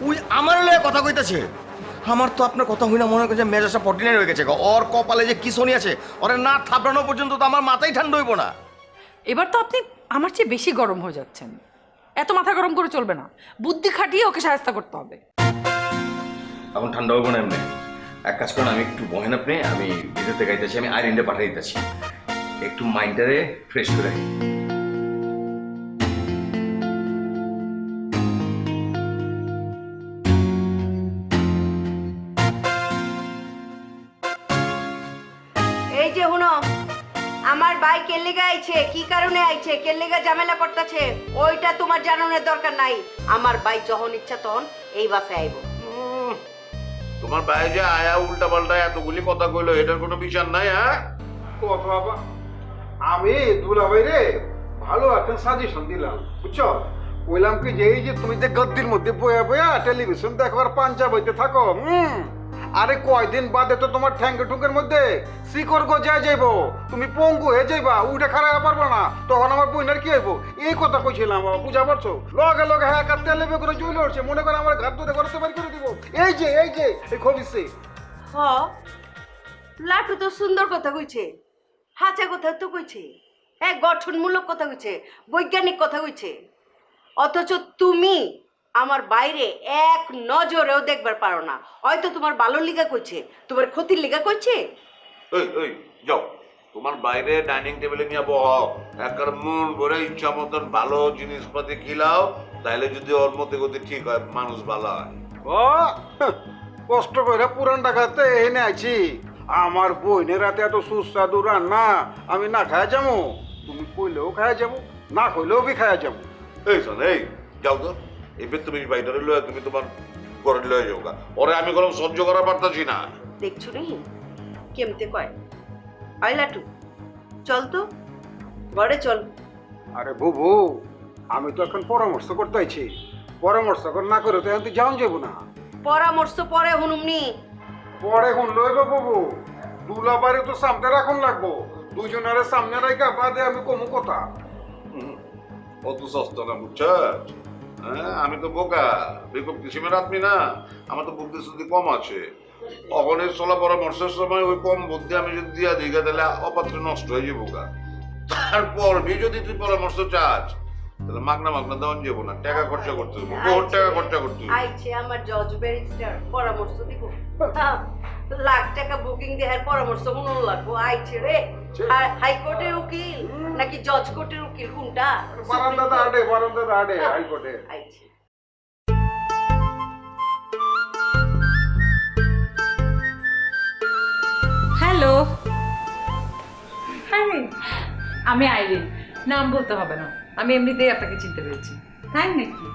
S2: ওই আমার লয়ে কথা কইতাছে আমার তো আপনার কথা হই না মনে করছে মেজাজটা 49 হয়ে গেছে ওর কপালে যে কি শনি আছে ওরে না থাপড়ানো পর্যন্ত তো আমার মাথায় ঠান্ডা হইব না
S8: এবার তো আপনি আমার চেয়ে বেশি গরম হয়ে যাচ্ছেন এত মাথা গরম করে চলবে না বুদ্ধি খাটিয়ে ওকে সাহায্য করতে হবে
S2: এখন ঠান্ডা হইব না এমনি এক কাজ করেন আমি একটু বহেন আপনি আমি ভিতরতে গাইতেছি আমি আইল্যান্ডে পাঠিয়ে দিতেছি একটু মাইন্ডটারে ফ্রেশ করে রাখি
S11: এই যে হুনো আমার ভাই কেল্লিগা আইছে কি কারণে আইছে কেল্লিগা ঝামেলা করতেছে ওইটা তোমার জানানোর দরকার নাই আমার ভাই যখন ইচ্ছা তখন এই বাসে আইবো
S3: তোমার ভাই যে আয়া উল্টা পাল্টা এতগুলি কথা কইলো এটার কোনো বিচার নাই কথা বাবা আমি দুলা ভাই রে ভালো একটা সাজেশন দিলাম বুঝছো কইলাম কি যে এই যে তুমি যে গদ্দির মধ্যে বয়া বয়া টেলিভিশন দেখবার পাঞ্জা বইতে থাকো আরে কয়দিন বাদে তো তোমার ঠ্যাঙ্গে ঠুঙ্গের মধ্যে শিকড় গজায় যাইবো তুমি পঙ্গু হয়ে যাইবা উঠে খারাপ পারবো না তখন আমার বইনের কি হইব এই কথা কইছিলাম বাবা বুঝা পারছো লগে লগে হ্যাঁ কাটতে লেবে করে চলে উঠছে মনে করে আমার ঘাট ধরে করতে বাড়ি করে দিব এই যে এই খবিসে
S11: হ লাটু তো সুন্দর কথা কইছে হাঁচা কথা তো কইছে হ্যাঁ গঠনমূলক কথা কইছে বৈজ্ঞানিক কথা কইছে অথচ তুমি আমার বাইরে এক নজরেও দেখবার পারো না হয়তো তোমার ভালো লিগা কইছে তোমার ক্ষতির লিগা কইছে
S3: এই যাও তোমার বাইরে ডাইনিং টেবিলে নিয়ে বহ একবার মন ভরে ইচ্ছা মতন ভালো জিনিসপাতি খিলাও তাইলে যদি ওর মধ্যে গতি ঠিক হয় মানুষ ভালো হয় ও কষ্ট করে পুরান ঢাকাতে এনে আইছি আমার বইনের রাতে এত সুস্বাদু রান্না আমি না খায়া যাবো তুমি কইলেও খায়া যাবো না কইলেও বি খায়া যাবো এই শোন এই যাও তো এবার তুমি বাইরে লয়ে তুমি তোমার ঘরে লয়ে যাও ওরে আমি কোনো সহ্য করা পারতাছি না
S11: দেখছো নি কেমতে কয় আই লাটু চল তো ঘরে চল
S3: আরে বুবু আমি তো এখন পরামর্শ করতে আইছি পরামর্শ না করে তো এখন তুই যাও যাবো না
S11: পরামর্শ পরে হুনুমনি
S3: পরে হুন লইব বুবু দুলা বাড়ি তো সামনে রাখুন লাগবো দুজনের সামনে রাখা বাদে আমি কমু কথা অত সস্তা না বুঝছস হ্যাঁ আমি তো বোকা বেকুব কিসিমের আদমি না আমার তো বুদ্ধি শুদ্ধি কম আছে অগণের চলা পরামর্শের সময় ওই কম বুদ্ধি আমি যদি দিয়া দিই তাহলে অপাত্রে নষ্ট হয়ে যাবো গা তারপর যদি তুই পরামর্শ চাস তাহলে মাগনা দেওয়ান যাবো না টাকা খরচা করতে হবে বহুত টাকা খরচা করতে হবে
S11: আইছে আমার জজ ব্যারিস্টার পরামর্শ দিব লাখ টাকা বুকিং দেওয়ার পরামর্শ মনে লাগবো আইছে রে হাইকোর্টের উকিল নাকি জজ কোর্টের উকিল কোনটা
S3: বারান্দা আডে হাইকোর্টে
S11: আইছে
S4: হ্যালো আমি আইরিন, নাম বলতে হবে না, আমি এমনিতেই আপনাকে চিনতে পেরেছি। তাই নাকি?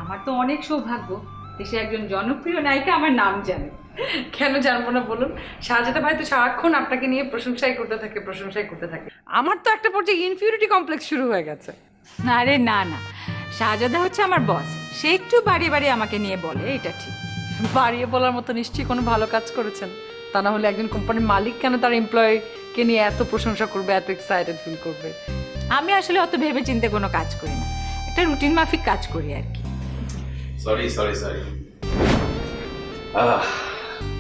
S4: আমার তো অনেক সৌভাগ্য, দেশে একজন জনপ্রিয় নায়িকা আমার নাম জানে।
S8: কেন জানবো না বলুন? শাহজাদা ভাই তো সারাক্ষণ আপনাকে নিয়ে প্রশংসাই করতে থাকে। আমার তো একটা পর্যায়ে ইনফিউরিটি কমপ্লেক্স শুরু হয়ে গেছে।
S4: আরে না না, শাহজাদা হচ্ছে আমার বস, সে একটু বাড়িয়ে বাড়িয়ে আমাকে নিয়ে বলে, এটা ঠিক।
S8: বাড়িয়ে বলার মতো নিশ্চয়ই কোনো ভালো কাজ করেছেন, তা না হলে একজন কোম্পানির মালিক কেন তার এমপ্লয়িকে নিয়ে এত প্রশংসা করবে, এত এক্সাইটেড ফিল করবে?
S4: আমি আসলে অত ভেবে চিন্তে কোনো কাজ করি না, একটা রুটিন মাফিক কাজ করি আর কি।
S2: সরি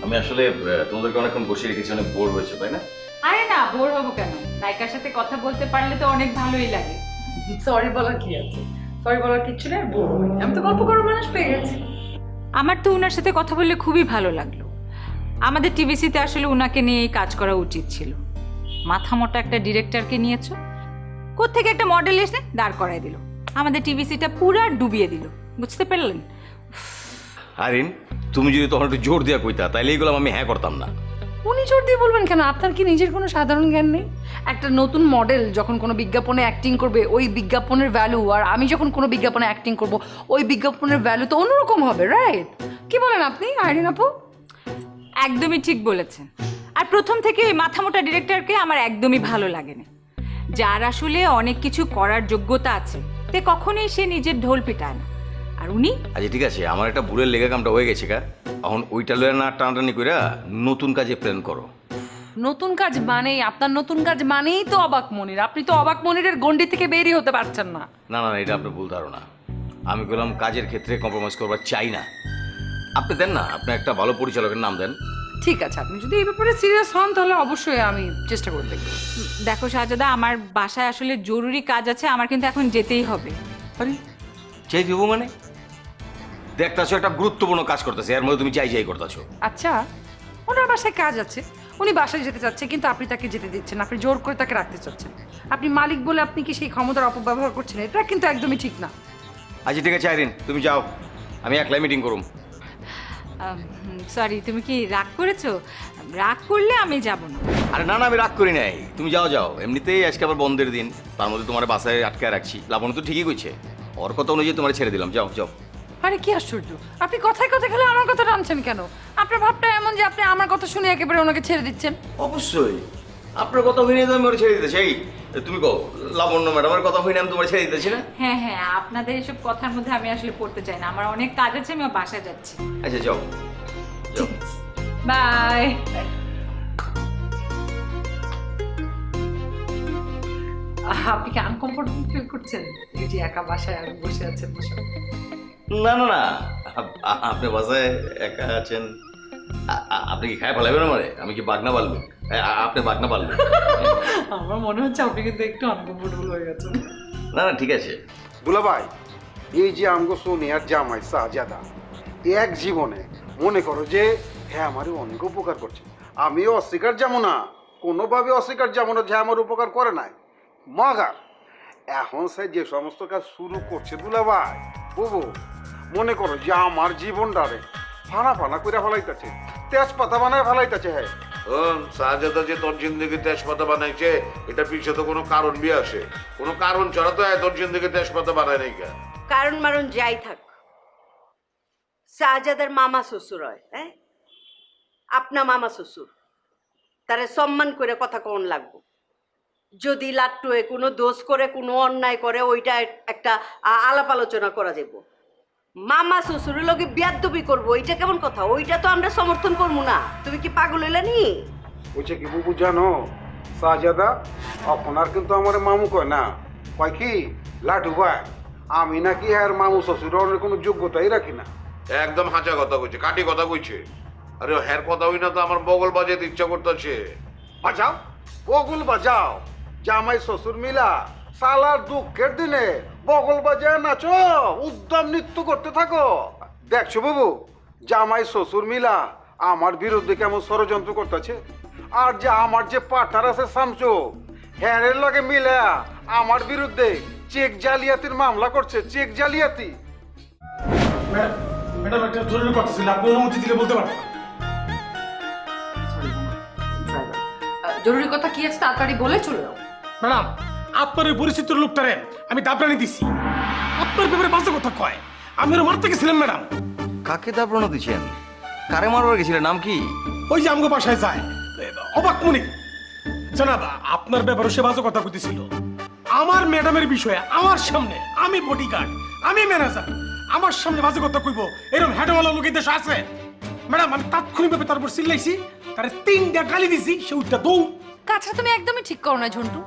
S2: আমি আসলে তোমাদেরকে অনেকক্ষণ বসে রেখেছি, অনেক বোর হয়েছে তাই না?
S4: আরে না, বোর হবো কেন? নায়িকার সাথে কথা বলতে পারলে তো অনেক ভালোই লাগে।
S8: সরি বলার কি আছে? সরি বলার কিচ্ছু নেই, বোর হই। আমি তো গল্প করার মানুষ পেয়ে গেছি।
S4: আমার তো ওনার সাথে কথা বললে খুবই ভালো লাগলো। আমাদের টিভিসিতে আসলে ওনাকে নিয়েই কাজ করা উচিত ছিল। মাথা মোটা একটা ডিরেক্টরকে নিয়েছো, কোত্থেকে একটা মডেল এসে দাঁড় করাই দিল, আমাদের টিভিসিটা পুরা ডুবিয়ে দিল, বুঝতে পারলেন?
S2: আরিন, তুমি যদি তখন একটু জোর দিয়া কইতা তাইলে এইগুলো আমি হ্যাঁ করতাম না।
S8: উনি জোর দিয়ে বলবেন কেন? আপনার কি নিজের কোনো সাধারণ জ্ঞান নেই? একটা নতুন মডেল যখন কোনো বিজ্ঞাপনে অ্যাক্টিং করবে, ওই বিজ্ঞাপনের ভ্যালু, আর আমি যখন কোনো বিজ্ঞাপনে অ্যাক্টিং করব, ওই বিজ্ঞাপনের ভ্যালু তো অন্যরকম হবে, রাইট? কি বলেন আপনি আইরিন আপু?
S4: একদমই ঠিক বলেছেন। আর প্রথম থেকে ওই মাথামোটা ডিরেক্টরকে আমার একদমই ভালো লাগেনি। যার আসলে অনেক কিছু করার যোগ্যতা আছে, তে কখনোই সে নিজের ঢোল পিটায় না। আর উনি
S2: আচ্ছা ঠিক আছে, আমার একটা ভুলের লেগে কামটা হয়ে গেছে কা, এখন ওইটা লয়ে না টানাটানি কইরা নতুন কাজে প্ল্যান করো।
S8: নতুন কাজ মানেই, আপনার নতুন কাজ মানেই তো অবাক মনির। আপনি তো অবাক মনিরের গণ্ডি থেকে বেরিয়ে হতে পারছেন না।
S2: না না, এটা আপনার ভুল ধারণা। আমি বললাম কাজের ক্ষেত্রে কম্প্রোমাইজ করবার চাই না। আপনি দেন না, আপনি একটা ভালো পরিচালকের নাম দেন।
S8: ঠিক আছে, আপনি যদি এই ব্যাপারে সিরিয়াস হন তাহলে অবশ্যই আমি চেষ্টা করে দেখব।
S4: দেখো শাহজাদা, আমার বাসায় আসলে জরুরি কাজ আছে, আমার কিন্তু এখন যেতেই হবে।
S2: আরে চাই দেবো মানে? দেখতেছো একটা গুরুত্বপূর্ণ কাজ করতেছে, এর মধ্যে তুমি চাই করতেছো।
S8: আচ্ছা, ওনার বাসায় কাজ আছে, উনি বাসায় যেতে চাচ্ছে, কিন্তু আপনি তাকে যেতে দিচ্ছেন, আপনি জোর করে তাকে রাখতে চাচ্ছেন। আপনি মালিক বলে আপনি কি সেই ক্ষমতার অপব্যবহার করছেন? এটা কিন্তু একদমই ঠিক না।
S2: আচ্ছা ঠিক আছে আইরিন, তুমি যাও, আমি একলাই মিটিং করুম।
S4: সরি, তুমি কি রাগ করেছো? রাগ করলে আমি যাব না।
S2: আরে না না, আমি রাগ করি নাই, তুমি যাও যাও। এমনিতেই আজকে আবার বন্ধের দিন, তার মধ্যে তোমার বাসায় আটকায় রাখছি। লাবণ তো ঠিকই কইছে, ওর কথা অনুযায়ী তোমার ছেড়ে দিলাম, যাও যাও।
S8: আরে কি আশ্চর্য, আপনি কথায় কথা খেলে আমার কথা টানছেন কেন? আপনার ভাবটা এমন যে আপনি আমার কথা শুনে একেবারে ওনাকে ছেড়ে দিচ্ছেন।
S2: অবশ্যই আপনার কথা হইনি তো আমি ওর ছেড়ে দিতেছি। এই তুমি কও লাবণ্য ম্যাডামের কথা হইনি আমি তোমার ছেড়ে দিতেছি না?
S4: হ্যাঁ হ্যাঁ, আপনাদের এসব কথার মধ্যে আমি আসলে পড়তে চাই না, আমার অনেক কাজ আছে, আমি বাসায় যাচ্ছি।
S2: আচ্ছা যাও যাও।
S4: বাই।
S8: আপনি কি আনকমফোর্টেবল ফিল করছেন এই যে একা বাসায় আর বসে আছেন? বসে
S2: না না না, আপনি বাসায় একা আছেন, আপনি কি খায় ফেলাবেন আমারে? আমি কি বাগনা পারবো? আপনি বাগনা পারবেন?
S8: আমার মনে হচ্ছে আপনি কিন্তু একটু আনকমফোর্টেবল হয়ে গেছেন।
S2: না না ঠিক আছে।
S1: দুলাভাই, এই যে আমগো সোনিয়ার জামাই শাহজাদা, এক জীবনে মনে করো যে হ্যাঁ আমার অনেক উপকার করছে। আমিও অস্বীকার যাবো না, কোনোভাবে অস্বীকার যাবো না যে আমার উপকার করে নাই। মগার এখন সে যে সমস্ত কাজ শুরু করছে দুলাভাই, বুবু মনে করো যে আমার জীবনটারে ফানা ফানা করে ফেলাইতেছে, তেজপাতা বানায় ফেলাইতেছে। হ্যাঁ
S12: শাহজাদা যে তোর জিন্দগি তেজপাতা বানাইছে, এটা পিছিয়ে তো কোনো কারণ বি আসে, কোনো কারণ ছাড়া তো তোর জিন্দগি তেজপাতা বানায় নাই।
S11: কারণ মারণ যাই থাক, শাহজাদার মামা শ্বশুর হয়, হ্যাঁ আপনা মামা শ্বশুর, তারে সম্মান করে কথা কোন লাগবো। যদি লাট্টুয়ে কোনো দোষ করে, কোনো অন্যায় করে, ওইটা একটা আলাপ আলোচনা করা যাব। মামা শ্বশুরের লগে বিয়াদ্দবি করবো, ওইটা কেমন কথা? ওইটা তো আমরা সমর্থন করবো না। তুমি কি পাগল হইলানি?
S1: বলছে কি বুবু জানো, শাহজাদা আপনার কিন্তু আমার মামু কয় না, কয় কি লাটু ভাই আমি নাকি হ্যার মামু শ্বশুরের কোনো যোগ্যতাই রাখি না।
S12: একদম হাঁচা কথা কইছে, কাটি কথা কইছে। আরে হ্যার কথা হই না তো আমার বগল বাজাতে ইচ্ছা করতেছে।
S1: বাজাও বগল বাজাও, জামাই শ্বশুর মিলা সালার দুঃখের দিনে বগল বাজায় নাচো, উদ্যম নৃত্য করতে থাকো। দেখছো বাবু, জামাই শ্বশুর মিলা আমার বিরুদ্ধে কেমন ষড়যন্ত্র করতেছে। আর যে আমার যে পার্টনার আছে শামসু, হ্যারের লগে মিলে আমার বিরুদ্ধে চেক জালিয়াতির মামলা করছে, চেক জালিয়াতি।
S10: ম্যাডাম ম্যাডাম একটা জরুরি কথা ছিল, আপনি অনুমতি দিলে বলতে পারতেন।
S8: জরুরি কথা কি আছে তাড়াতাড়ি বলে চলে যাও।
S10: ম্যাডাম আপনার ওই পরিচিত লোকটারে আমি দাবরানি দিছি, আপনার ব্যাপারে বাজে কথা কয়, আমি ওরা মারতে গেছিলাম ম্যাডাম।
S2: কাকে দাপড়ানো দিচ্ছেন? কারে মারবার গেছিলেন? নাম কি?
S13: ওই যে আমগো বাসায় যায় অবাক মনি জানাব, আপনার ব্যাপারে সে বাজে কথা কইতেছিল। আমার ম্যাডামের বিষয়ে আমার সামনে, আমি বডিগার্ড, আমি ম্যানেজার, আমার সামনে বাজে কথা কইব এরকম হেডওয়ালা লোক এই দেশে আছে? ম্যাডাম আমি তাৎক্ষণিকভাবে তার উপর চিল্লাইছি, তার 3টা গালি দিছি, সে উঠটা দৌড়।
S8: কাজটা তুমি একদমই ঠিক করো না ঝন্টু।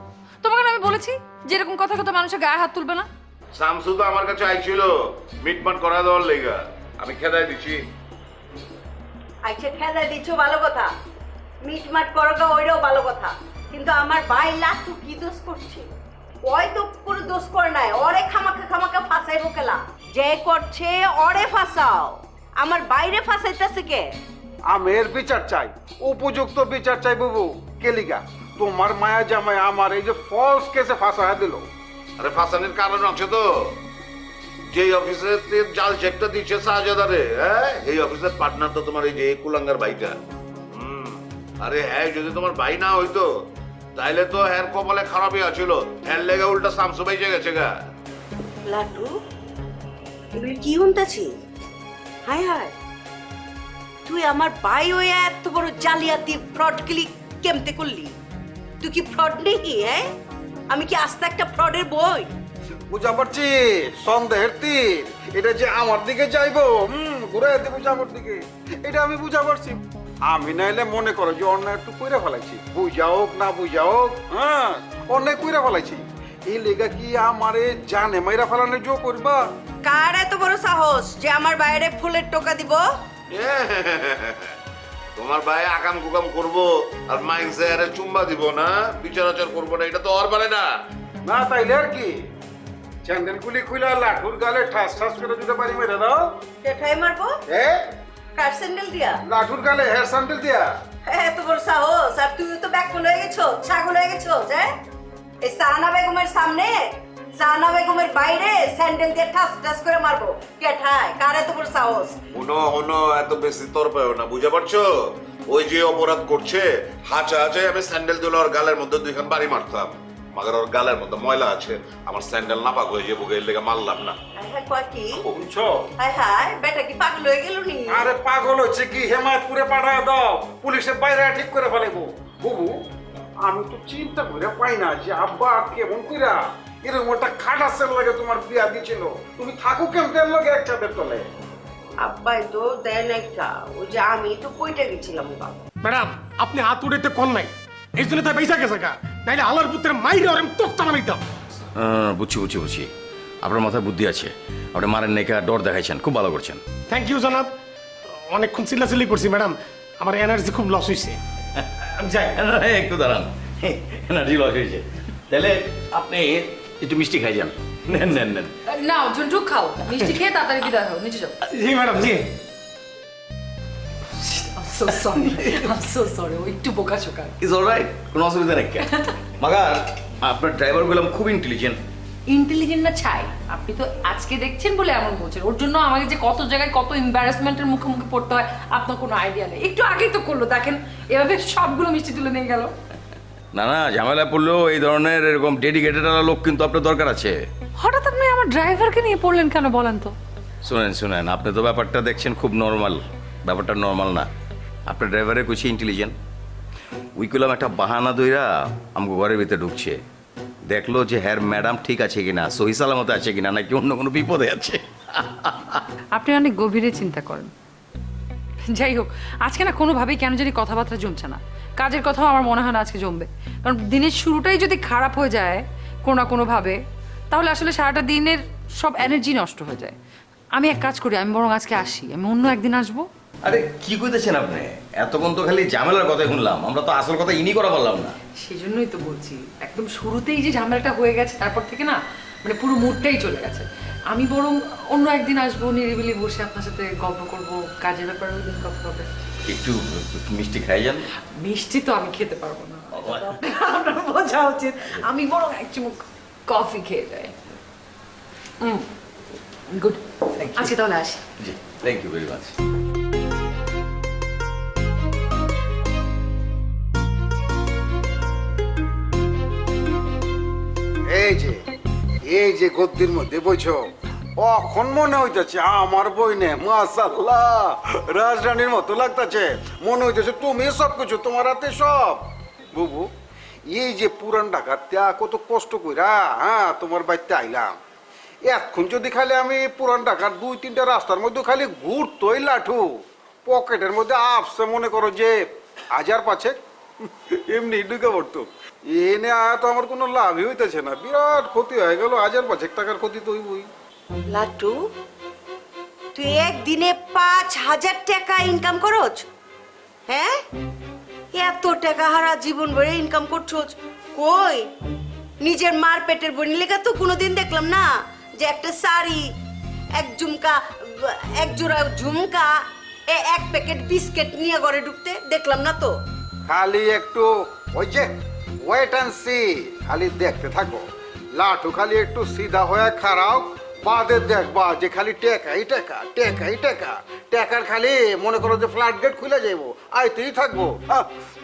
S8: তোমাকে না আমি বলেছি যে এরকম কথা কথা মানুষের গায়ে হাত তুলবে না।
S12: শামসু তো আমার কাছে আইছিল মিটমাট করা দেওয়ার লেগা, আমি খেদাই দিচ্ছি।
S11: আচ্ছা খেলা দিচ্ছ ভালো কথা, মিটমাট করোগা ওইটাও ভালো কথা, কিন্তু আমার ভাই লাটু কি দোষ করছে? ওই তো কোনো দোষ করে নাই, ওরে খামাখা ফাঁসাইবো কেলা? যে করছে ওরে ফাঁসাও, আমার বাইরে ফাঁসাইতেছে কে?
S3: আমের বিচার চাই, উপযুক্ত বিচার চাই বাবু। কেলিগা তোমার মায়া জামাই আমার এই যে ফলস কেসে ফাঁসায়া দিল।
S12: আরে ফাঁসানির কারণ আছে তো, যে অফিসে জাল চেকটা দিচ্ছে শাহজাদারে, হ্যাঁ এই অফিসের পার্টনার তো তোমার এই যে কুলাঙ্গার ভাইটা। আরে হ্যাঁ, যদি তোমার ভাই না হইতো তাইলে তো হ্যার কপালে খারাপই আছিল, হ্যার লেগে উল্টা শামসু বাইচে গেছে গা।
S11: লাটু এগুলি কি শুনতেছি? হায় হায়, তুই আমার ভাই হয়ে এত বড় জালিয়াতি ফ্রড ক্লিক কেমতে করলি? তুই কি ফ্রড নেই? হ্যাঁ আমি কি আস্তে একটা ফ্রডের বই?
S3: বুঝা পারছি সন্দেহের তীর, এটা যে আমার দিকে যাইবো, ঘুরে দেবো আমার দিকে, এটা আমি বুঝা পারছি। আমি নাইলে মনে করো যে অন্যায় একটু কইরা ফেলাইছি, বুঝা হোক না বুঝা হোক, হ্যাঁ অন্যায় কইরা ফেলাইছি। এই লেগা কি আমারে জানে মাইরা ফেলানোর জো করবা?
S11: কার এত বড় সাহস যে আমার বাইরে ফুলের টোকা দিব?
S12: তোমার ভাই আকাম কুকাম করবো আর মাইন্সে আরে চুম্বা দিব না, বিচার আচার করবো না, এটা তো আর পারে না।
S3: না তাইলে আর কি, চ্যান্ডেল গুলি খুলে লাঠুর গালে ঠাস ঠাস করে দিতে পারি, মেরে দাও।
S11: কেঠাই মারবো? কার স্যান্ডেল দিয়া?
S3: লাঠুর গালে হেয়ার স্যান্ডেল দিয়া।
S11: এত বড় সাহস! আর তুই তো ব্যাকুল হয়ে গেছো, ছাগল হয়ে গেছো। এই সাহানা বেগমের সামনে, সাহানা বেগমের বাইরে স্যান্ডেল দিয়ে ঠাস ঠাস করে মারবো? কেঠাই, কার এত বড় সাহস?
S12: হনো এত বেশি তোর পাও না, বুঝা পারছো? ওই যে অপরাধ করছে হাঁচা হাঁচায় আমি স্যান্ডেল দিলে ওর গালের মধ্যে 2খান বাড়ি মারতাম, মাগার ওর গালের মধ্যে ময়লা আছে, আমার স্যান্ডেল না পাক হয়ে যাবো, এর লেগে মারলাম না।
S11: কয় কি?
S3: বুঝছো?
S11: হায় হায়, বেটা কি পাগল হয়ে গেল নি?
S3: আরে পাগল হচ্ছে কি, হেমায়তপুরে পাঠায় দাও, পুলিশের বাইরে ঠিক করে ফেলাইবো। বুবু আমি তো চিন্তা করে পাই না যে আব্বা কেমন কইরা এরকম একটা খাটাসের লাগে তোমার বিয়া দিছিল, তুমি থাকো কেমন লাগে এক ছাদের তলে?
S11: আব্বাই তো দেন একটা, ওই যে আমি তো কইটা গেছিলাম।
S13: ম্যাডাম আপনি হাত উড়াইতে কোন নাই, এই জন্য তাই পয়সা গেছে গা, নাইলে আলার পুত্রের মাইরে ওরম তোক্তা নামাইতাম।
S2: বুঝছি, আপনার মাথায় বুদ্ধি আছে, আপনি মারেন নাইকা ডর দেখাইছেন, খুব ভালো করছেন।
S13: থ্যাংক ইউ জনাব, অনেকক্ষণ চিল্লাচিল্লি করছি ম্যাডাম, আমার এনার্জি খুব লস হয়েছে। আমি যাই।
S2: একটু দাঁড়ান, এনার্জি লস হয়েছে, তাহলে আপনি একটু মিষ্টি খাই যান। নেন।
S8: নাও ঝন্টু খাও, মিষ্টি খেয়ে তাড়াতাড়ি বিদায় হও, নিচে যাও।
S13: জি ম্যাডাম জি।
S8: so sorry, ও একটু বোকাচোকা।
S2: ইজ অলরাইট, কোনো অসুবিধা নেই। মাগার আপনার ড্রাইভার গুলাম খুব ইন্টেলিজেন্ট।
S8: ইন্টেলিজেন্ট না ছাই, আপনি তো আজকে দেখছেন বলে এমন বলছেন, ওর জন্য আমাকে যে কত জায়গায় কত এম্বারাসমেন্টের মুখোমুখি পড়তে হয় আপনার কোনো আইডিয়া নেই। একটু আগেই তো করলো, দেখেন এভাবে সবগুলো মিষ্টি তুলে নিয়ে গেল।
S2: না ঝামেলা পড়লেও এই ধরনের এরকম ডেডিকেটেড লোক কিন্তু আপনার দরকার আছে।
S8: হঠাৎ আপনি আমার ড্রাইভারকে নিয়ে পড়লেন কেন বলেন তো?
S2: শুনেন, আপনি তো ব্যাপারটা দেখছেন খুব নর্মাল, ব্যাপারটা নর্মাল না। আপনার ড্রাইভারে কুছি ইন্টেলিজেন্ট, উই করলাম একটা বাহানা দইরা আমাকে ঘরের ভিতরে ঢুকছে, দেখলো যে হ্যার ম্যাডাম ঠিক আছে কিনা, সহি সালামতে আছে কিনা, নাকি অন্য কোনো বিপদে আছে।
S8: আপনি অনেক গভীরে চিন্তা করেন। যাই হোক, আজকে না কোনোভাবেই কেন জানি কথাবার্তা জমছে না, কাজের কথাও আমার মনে হয় না আজকে জমবে, কারণ দিনের শুরুটাই যদি খারাপ হয়ে যায় কোনো না কোনোভাবে, তাহলে আসলে সারাটা দিনের সব এনার্জি নষ্ট হয়ে যায়। আমি এক কাজ করি, আমি বরং আজকে আসি, আমি অন্য একদিন আসবো।
S2: আরে কি কইতেছেন আপনি? এতক্ষণ তো খালি ঝামেলার কথা শুনলাম, আমরা তো আসল কথা ইনি করা পারলাম না।
S8: সেই জন্যই তো বলছি, একদম শুরুতেই যে ঝামেলাটা হয়ে গেছে তারপর থেকে না মানে পুরো মুডটাই চলে গেছে। আমি বরং অন্য একদিন আসবো, নিরিবিলি বসে আপনার সাথে গল্প করবো, কাজের ব্যাপারে ওই দিন কথা হবে।
S2: একটু মিষ্টি খাই যান।
S8: মিষ্টি তো আমি খেতে পারবো না, আপনার বোঝা উচিত। আমি বরং এক চুমুক কফি খেয়ে যাই। গুড, আজকে তাহলে আসি।
S2: জি, থ্যাংক ইউ ভেরি মাচ।
S3: এই যে গদ্দির মধ্যে বইছো, এখন মনে হইতেছে আমার বইনে মাশাআল্লাহ রাজরানীর মতো লাগতেছে, মনে হইতেছে তুমি সব কিছু তোমার হাতে সব। বুবু, এই যে পুরান ঢাকার ত্যাগ কত কষ্ট কইরা হ্যাঁ তোমার বাড়িতে আইলাম, এখন যদি খালি আমি পুরান ঢাকার 2-3টা রাস্তার মধ্যে খালি ঘুরতোই লাঠু, পকেটের মধ্যে আপসে মনে করো যে 1000-5 এমনি ঢুকে পড়তো, এনে আয়া তো আমার কোনো লাভই হইতেছে না, বিরাট ক্ষতি হয়ে গেল, 1000-5 টাকার ক্ষতি তো হইবই।
S11: লাট্টু, তুই একদিনে 5,000 টাকা ইনকাম করছ? হ্যাঁ, এত টাকা হারা জীবন ভরে ইনকাম করছোস কই? নিজের মার পেটের বোনের লেগে তো কোনোদিন দেখলাম না যে একটা শাড়ি, এক জোড়া ঝুমকা, এক প্যাকেট বিস্কিট নিয়ে ঘরে ঢুকতে দেখলাম না তো।
S3: খালি একটু ওই যে ওয়েট অ্যান্ড সি, খালি দেখতে থাকো। লাঠু খালি একটু সিধা হয়ে খারাও, বাদে দেখবা যে খালি টেকাই টাকা টেকাই টাকা, টাকার খালি মনে করো যে ফ্ল্যাট গেট খুলে যাইবো, আইতেই থাকবো।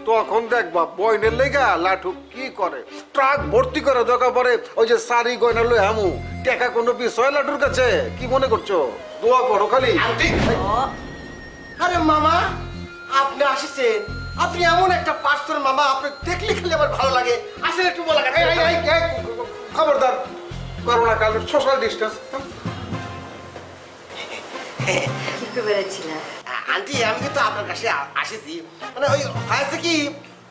S3: তখন দেখবা বইনের লেগা লাঠু কি করে, ট্রাক ভর্তি করে দরকার পরে ওই যে শাড়ি গয়না লই আমু, টাকা কোনো বিষয় লাঠুর কাছে, কি মনে করছো? দোয়া করো খালি।
S10: আরে মামা, আপনি আসিছেন, আপনি এমন একটা পার্সন মামা, আপনি দেখলে খেলে আমার ভালো লাগে, আসলে একটু বলা
S3: খবরদার করো না, কাল সোশ্যাল ডিস্টেন্স।
S11: কি করে বেড়াচ্ছি না
S10: আন্টি, আমি কিন্তু আপনার কাছে আসিছি, মানে ওই হয়েছে কি,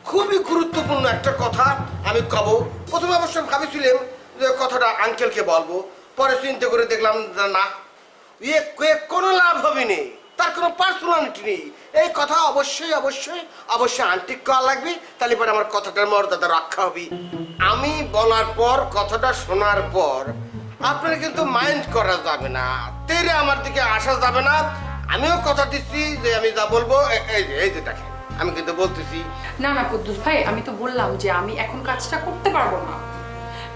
S10: খুবই গুরুত্বপূর্ণ একটা কথা আমি কব। প্রথমে অবশ্য ভাবিছিলাম যে কথাটা আঙ্কেলকে বলবো, পরে চিন্তা করে দেখলাম না, কোনো লাভ হবে না, তার কোনো পার্সোনালিটি নেই, এই কথা অবশ্যই অবশ্যই অবশ্যই আন্টি কল লাগবে, তাহলে পরে আমার কথাটার মর্যাদা রক্ষা হবে। আমি বলার পর, কথাটা শোনার পর আপনার কিন্তু মাইন্ড করা যাবে না, তেরে আমার দিকে আসা যাবে না। আমিও কথা দিচ্ছি যে আমি যা বলবো এই যে দেখেন, আমি কিন্তু বলতেছি।
S8: না না কুদ্দুস ভাই, আমি তো বললাম যে আমি এখন কাজটা করতে পারবো না।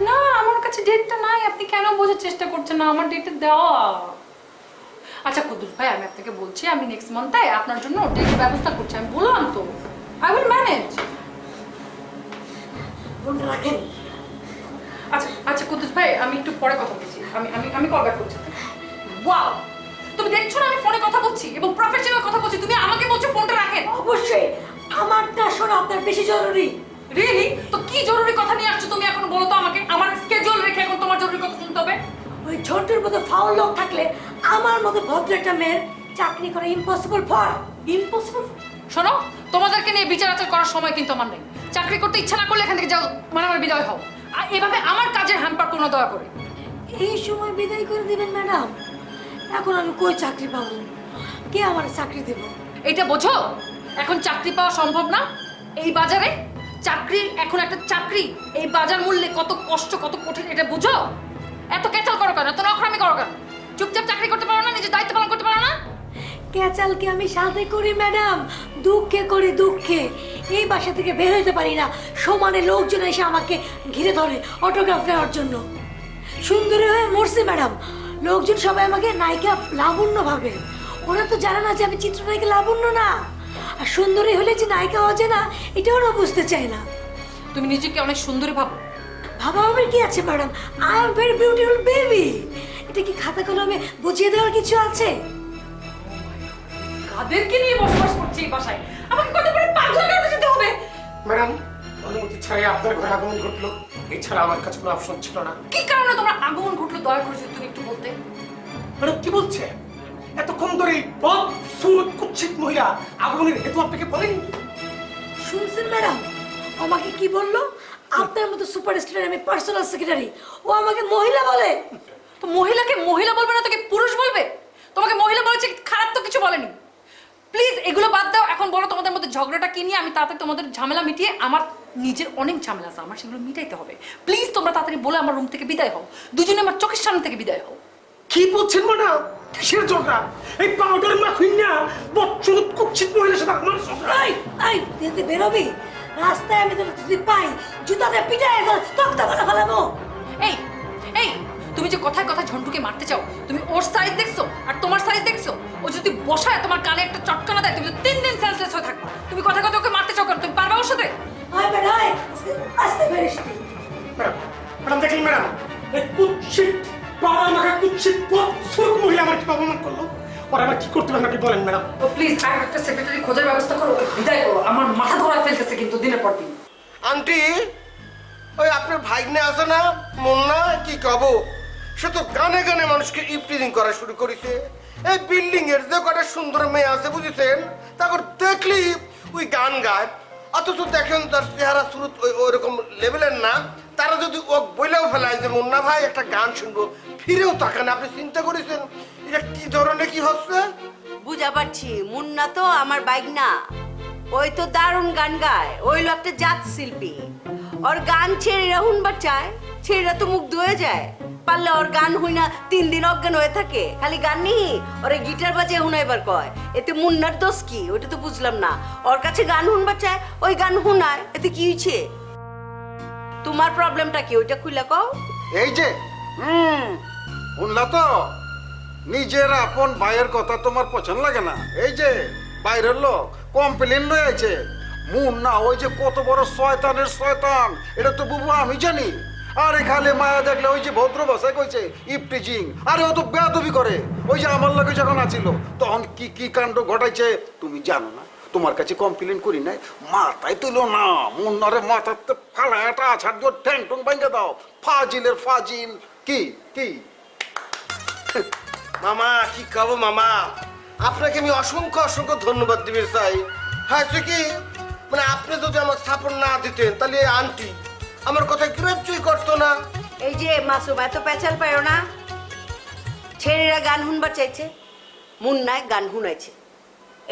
S8: না, আমার কাছে ডেটটা নাই, আপনি কেন বোঝার চেষ্টা করছেন না? আমার ডেটে দেওয়া। আচ্ছা কুদ্দুস ভাই, আমি আপনাকে বলছি, আমি নেক্সট মান্থে আপনার জন্য ডেটের ব্যবস্থা করছি, আমি বললাম তো, আই উইল ম্যানেজ।
S11: রাখেন।
S8: আচ্ছা আচ্ছা কুদ্দুস ভাই, আমি একটু পরে কথা বলছি, আমি আমি আমি কল ব্যাক করছি। ওয়াও, তুমি দেখছো না আমি ফোনে কথা বলছি এবং প্রফেশনাল কথা বলছি, তুমি আমাকে বলছো ফোনটা রাখেন।
S11: অবশ্যই আমারটা শোনা আপনার বেশি জরুরি।
S8: রিয়েলি? তো কি জরুরি কথা নিয়ে আসছো তুমি এখন, বলো তো আমাকে। আমার স্কেডিউল রেখে এখন তোমার জরুরি কথা শুনতে হবে?
S11: ওই ঝন্টুর মতো ফাউল লোক থাকলে আমার মতো ভদ্র একটা মেয়ের চাকরি করা ইম্পসিবল ফর।
S8: ইম্পসিবল? শোনো, তোমাদেরকে নিয়ে বিচার আচার করার সময় কিন্তু আমার নেই। চাকরি করতে ইচ্ছা না করলে এখান থেকে যাও, মানে আমার বিদায় হও। আর এভাবে আমার কাজের হ্যাম্পার কোনো দয়া করে।
S11: এই সময় বিদায় করে দিবেন ম্যাডাম? এখন আমি কই চাকরি পাবো? কে আমার চাকরি দেব?
S8: এটা বোঝো, এখন চাকরি পাওয়া সম্ভব না এই বাজারে। চাকরি এখন একটা চাকরি, এই বাজার মূল্যে কত কষ্ট, কত কঠিন, এটা বুঝো? এত ক্যাচাল করো কেন, এত নখরামি করো কেন? চুপচাপ চাকরি করতে পারো না, নিজের দায়িত্ব পালন করতে পারো না?
S11: ক্যাচালকে আমি সাথে করি ম্যাডাম, দুঃখে করি দুঃখে। এই বাসা থেকে বের হইতে পারি না, সমানে লোকজন এসে আমাকে ঘিরে ধরে অটোগ্রাফ নেওয়ার জন্য। সুন্দরী হয়ে মরছি ম্যাডাম, লোকজন সবাই আমাকে নায়িকা লাবণ্য ভাবে। ওরা তো জানে না যে আমি চিত্রনায়িকা লাবণ্য না, আর সুন্দরী হলে যে নায়িকা হচ্ছে না এটা ওরা বুঝতে চায় না।
S8: তুমি নিজেকে অনেক সুন্দরী ভাবো।
S11: ভাবা আমার কি আছে madam, I am very beautiful baby. এটা কি খাতা কলমে বুঝিয়ে দেওয়ার কিছু আছে?
S8: কাদেরকে নিয়ে বসবাস করছি এই বাসায়? আমাকে কত করে পাগলা করতে যেতে হবে?
S13: ম্যাডাম, অনুমতি ছাড়াই আপনার ঘরে আগমন ঘটলো, এছাড়া আমার কাছে কোনো অপশন ছিল না।
S8: কি কারণে তোমার আগমন ঘটলো দয়া করে যদি তুমি একটু বলতে।
S13: ম্যাডাম কি বলছে? এতক্ষণ ধরে এই পথ সুদ কুচ্ছিত মহিলা আগমনের হেতু আপনাকে বলেনি?
S11: শুনছেন ম্যাডাম, আমাকে কি বললো? আপনার মতো সুপারস্টার আমি পার্সোনাল সেক্রেটারি, ও আমাকে মহিলা বলে।
S8: তো মহিলাকে মহিলা বলবে না, তোকে পুরুষ বলবে? তোমাকে মহিলা বলেছে, খারাপ তো কিছু বলেনি। প্লিজ এগুলো বাদ দাও, এখন বলো তোমাদের মধ্যে ঝগড়াটা কি নিয়ে, আমি তাড়াতাড়ি তোমাদের ঝামেলা মিটিয়ে, আমার নিজের অনেক ঝামেলা আছে, আমার সেগুলো মিটাইতে হবে। প্লিজ তোমরা তাড়াতাড়ি বলে আমার রুম থেকে বিদায় হও, দুজনে আমার চোখের সামনে থেকে বিদায় হও।
S13: কি বলছেন ম্যাডাম? কিসের ঝগড়া? এই পাউডার মাখুন না বচ্চুত কুচ্ছিত মহিলার সাথে আমার ঝগড়া?
S11: এই তুই বেরোবি রাস্তায়, আমি তোর যদি পাই জুতাতে পিটাই তক্তা বলে ফেলাবো।
S8: এই এই তুমি যে কথায় কথায় ঝন্টুকে মারতে চাও, তুমি ওর সাইজ দেখছো আর তোমার সাইজ দেখছো? ও যদি বসায় তোমার কানে একটা চটকানা দেয়, তুমি 3 দিন সেন্সলেস হয়ে থাকবা। তুমি কথায় কথায় ওকে মারতে চাও কেন? তুমি পারবা ওর সাথে?
S11: আয় বেড়াই আসতে পারিস তুই।
S13: ম্যাডাম দেখলেন ম্যাডাম, এই কুচ্ছিত পাউডার মাখা কুচ্ছিত করতে পারেন আপনি বলেন ম্যাডাম।
S8: ও প্লিজ আর একটা সেক্রেটারি খোঁজার ব্যবস্থা করো, বিদায় করো, আমার মাথা ধরা ফেলতেছে কিন্তু দিনের পর দিন।
S6: আন্টি, ওই আপনার ভাগ্নে আছে না মুন্না, কি কব, সে তো গানে গানে মানুষকে ইপটিজিং করা শুরু করেছে। এই বিল্ডিং এর যে কটা সুন্দর মেয়ে আছে বুঝেছেন, তারপর দেখলি ওই গান গায়, অথচ দেখেন তার চেহারা সুরত ওইরকম লেভেলের না। তারা যদি ও বইলেও ফেলায় যে মুন্না ভাই একটা গান শুনবো, ফিরেও তাকান। আপনি চিন্তা করেছেন এটা কি ধরনের কি হচ্ছে?
S11: বুঝা পারছি, মুন্না তো আমার বাইক না, ওই তো দারুণ গান গায়, ওই লোক একটা জাত শিল্পী। ওর গান ছেড়েরা হুনবার চায়, ছেড়েরা তো মুখ ধুয়ে যায়। পারলে ওর গান হুই না 3 দিন অজ্ঞান হয়ে থাকে, খালি গান নি ওরে গিটার বাজে হুনাইবার কয়। এতে মুন্নার দোষ কি ওটা তো বুঝলাম না। ওর কাছে গান হুনবার চায়, ওই গান হুনায়, এতে কি হয়েছে? তোমার প্রবলেমটা কি ওইটা খুলে কও।
S3: এই যে শুনলা তো, নিজের আপন ভাইয়ের কথা তোমার পছন্দ লাগে না। এই যে বাইরের লোক কমপ্লেন লয়ে আছে, মুন্না ওই যে কত বড় শয়তানের শয়তান, এটা তো বুবু আমি জানি। আরে খালি মায়া দেখলে ওই যে ভদ্র ভাষায় কইছে ইপটিজিং, আরে ও তো বেয়াদবি করে। ওই যে আমার লগে যখন আছিল তখন কি কি কাণ্ড ঘটাইছে তুমি জানো না? তোমার কাছে কমপ্লেন করি নাই, মাথায় তুলো না, মুন্নারে মাথাতে ফালাটা আছাড় দিয়ে ঠ্যাং টুং ভাঙ্গে দাও। ফাজিলের ফাজিল। কি কি
S6: মামা কি কব মামা, আপনাকে আমি অসংখ্য অসংখ্য ধন্যবাদ দিবে চাই। হয়েছে কি, মানে আপনি যদি আমাকে সাপোর্ট না দিতেন তাহলে এই আন্টি আমার কথা গ্রাহ্যই করতো না।
S11: এই যে মাসুম, এত পেঁচাল পায়ো না। ছেলেরা গান শুনবার চাইছে, মুন্নায় গান শুনাইছে,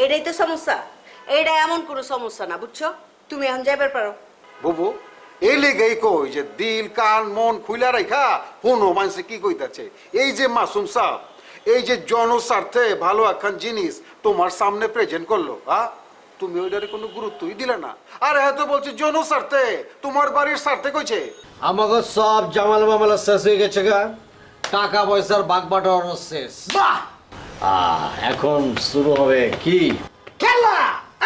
S11: এটাই তো সমস্যা। এইটা এমন কোনো সমস্যা না, বুঝছো? তুমি এখন যাইবার পারো।
S3: বুবু এই লেগেই কই যে দিল কান মন খুইলা রাখা হুনো মানুষে কি কইতাছে। এই যে মাসুম সাহ, এই যে জনস্বার্থে ভালো একখান জিনিস তোমার সামনে প্রেজেন্ট করলো, তুমি ওইটারে কোনো গুরুত্বই দিলে না। আর হয়তো বলছে জনস্বার্থে, তোমার বাড়ির স্বার্থে কইছে।
S10: আমাকে সব জামাল মামলা শেষ হয়ে গেছে গা, টাকা পয়সার বাগ বাটোয়ার শেষ। এখন শুরু হবে কি
S6: খেলা।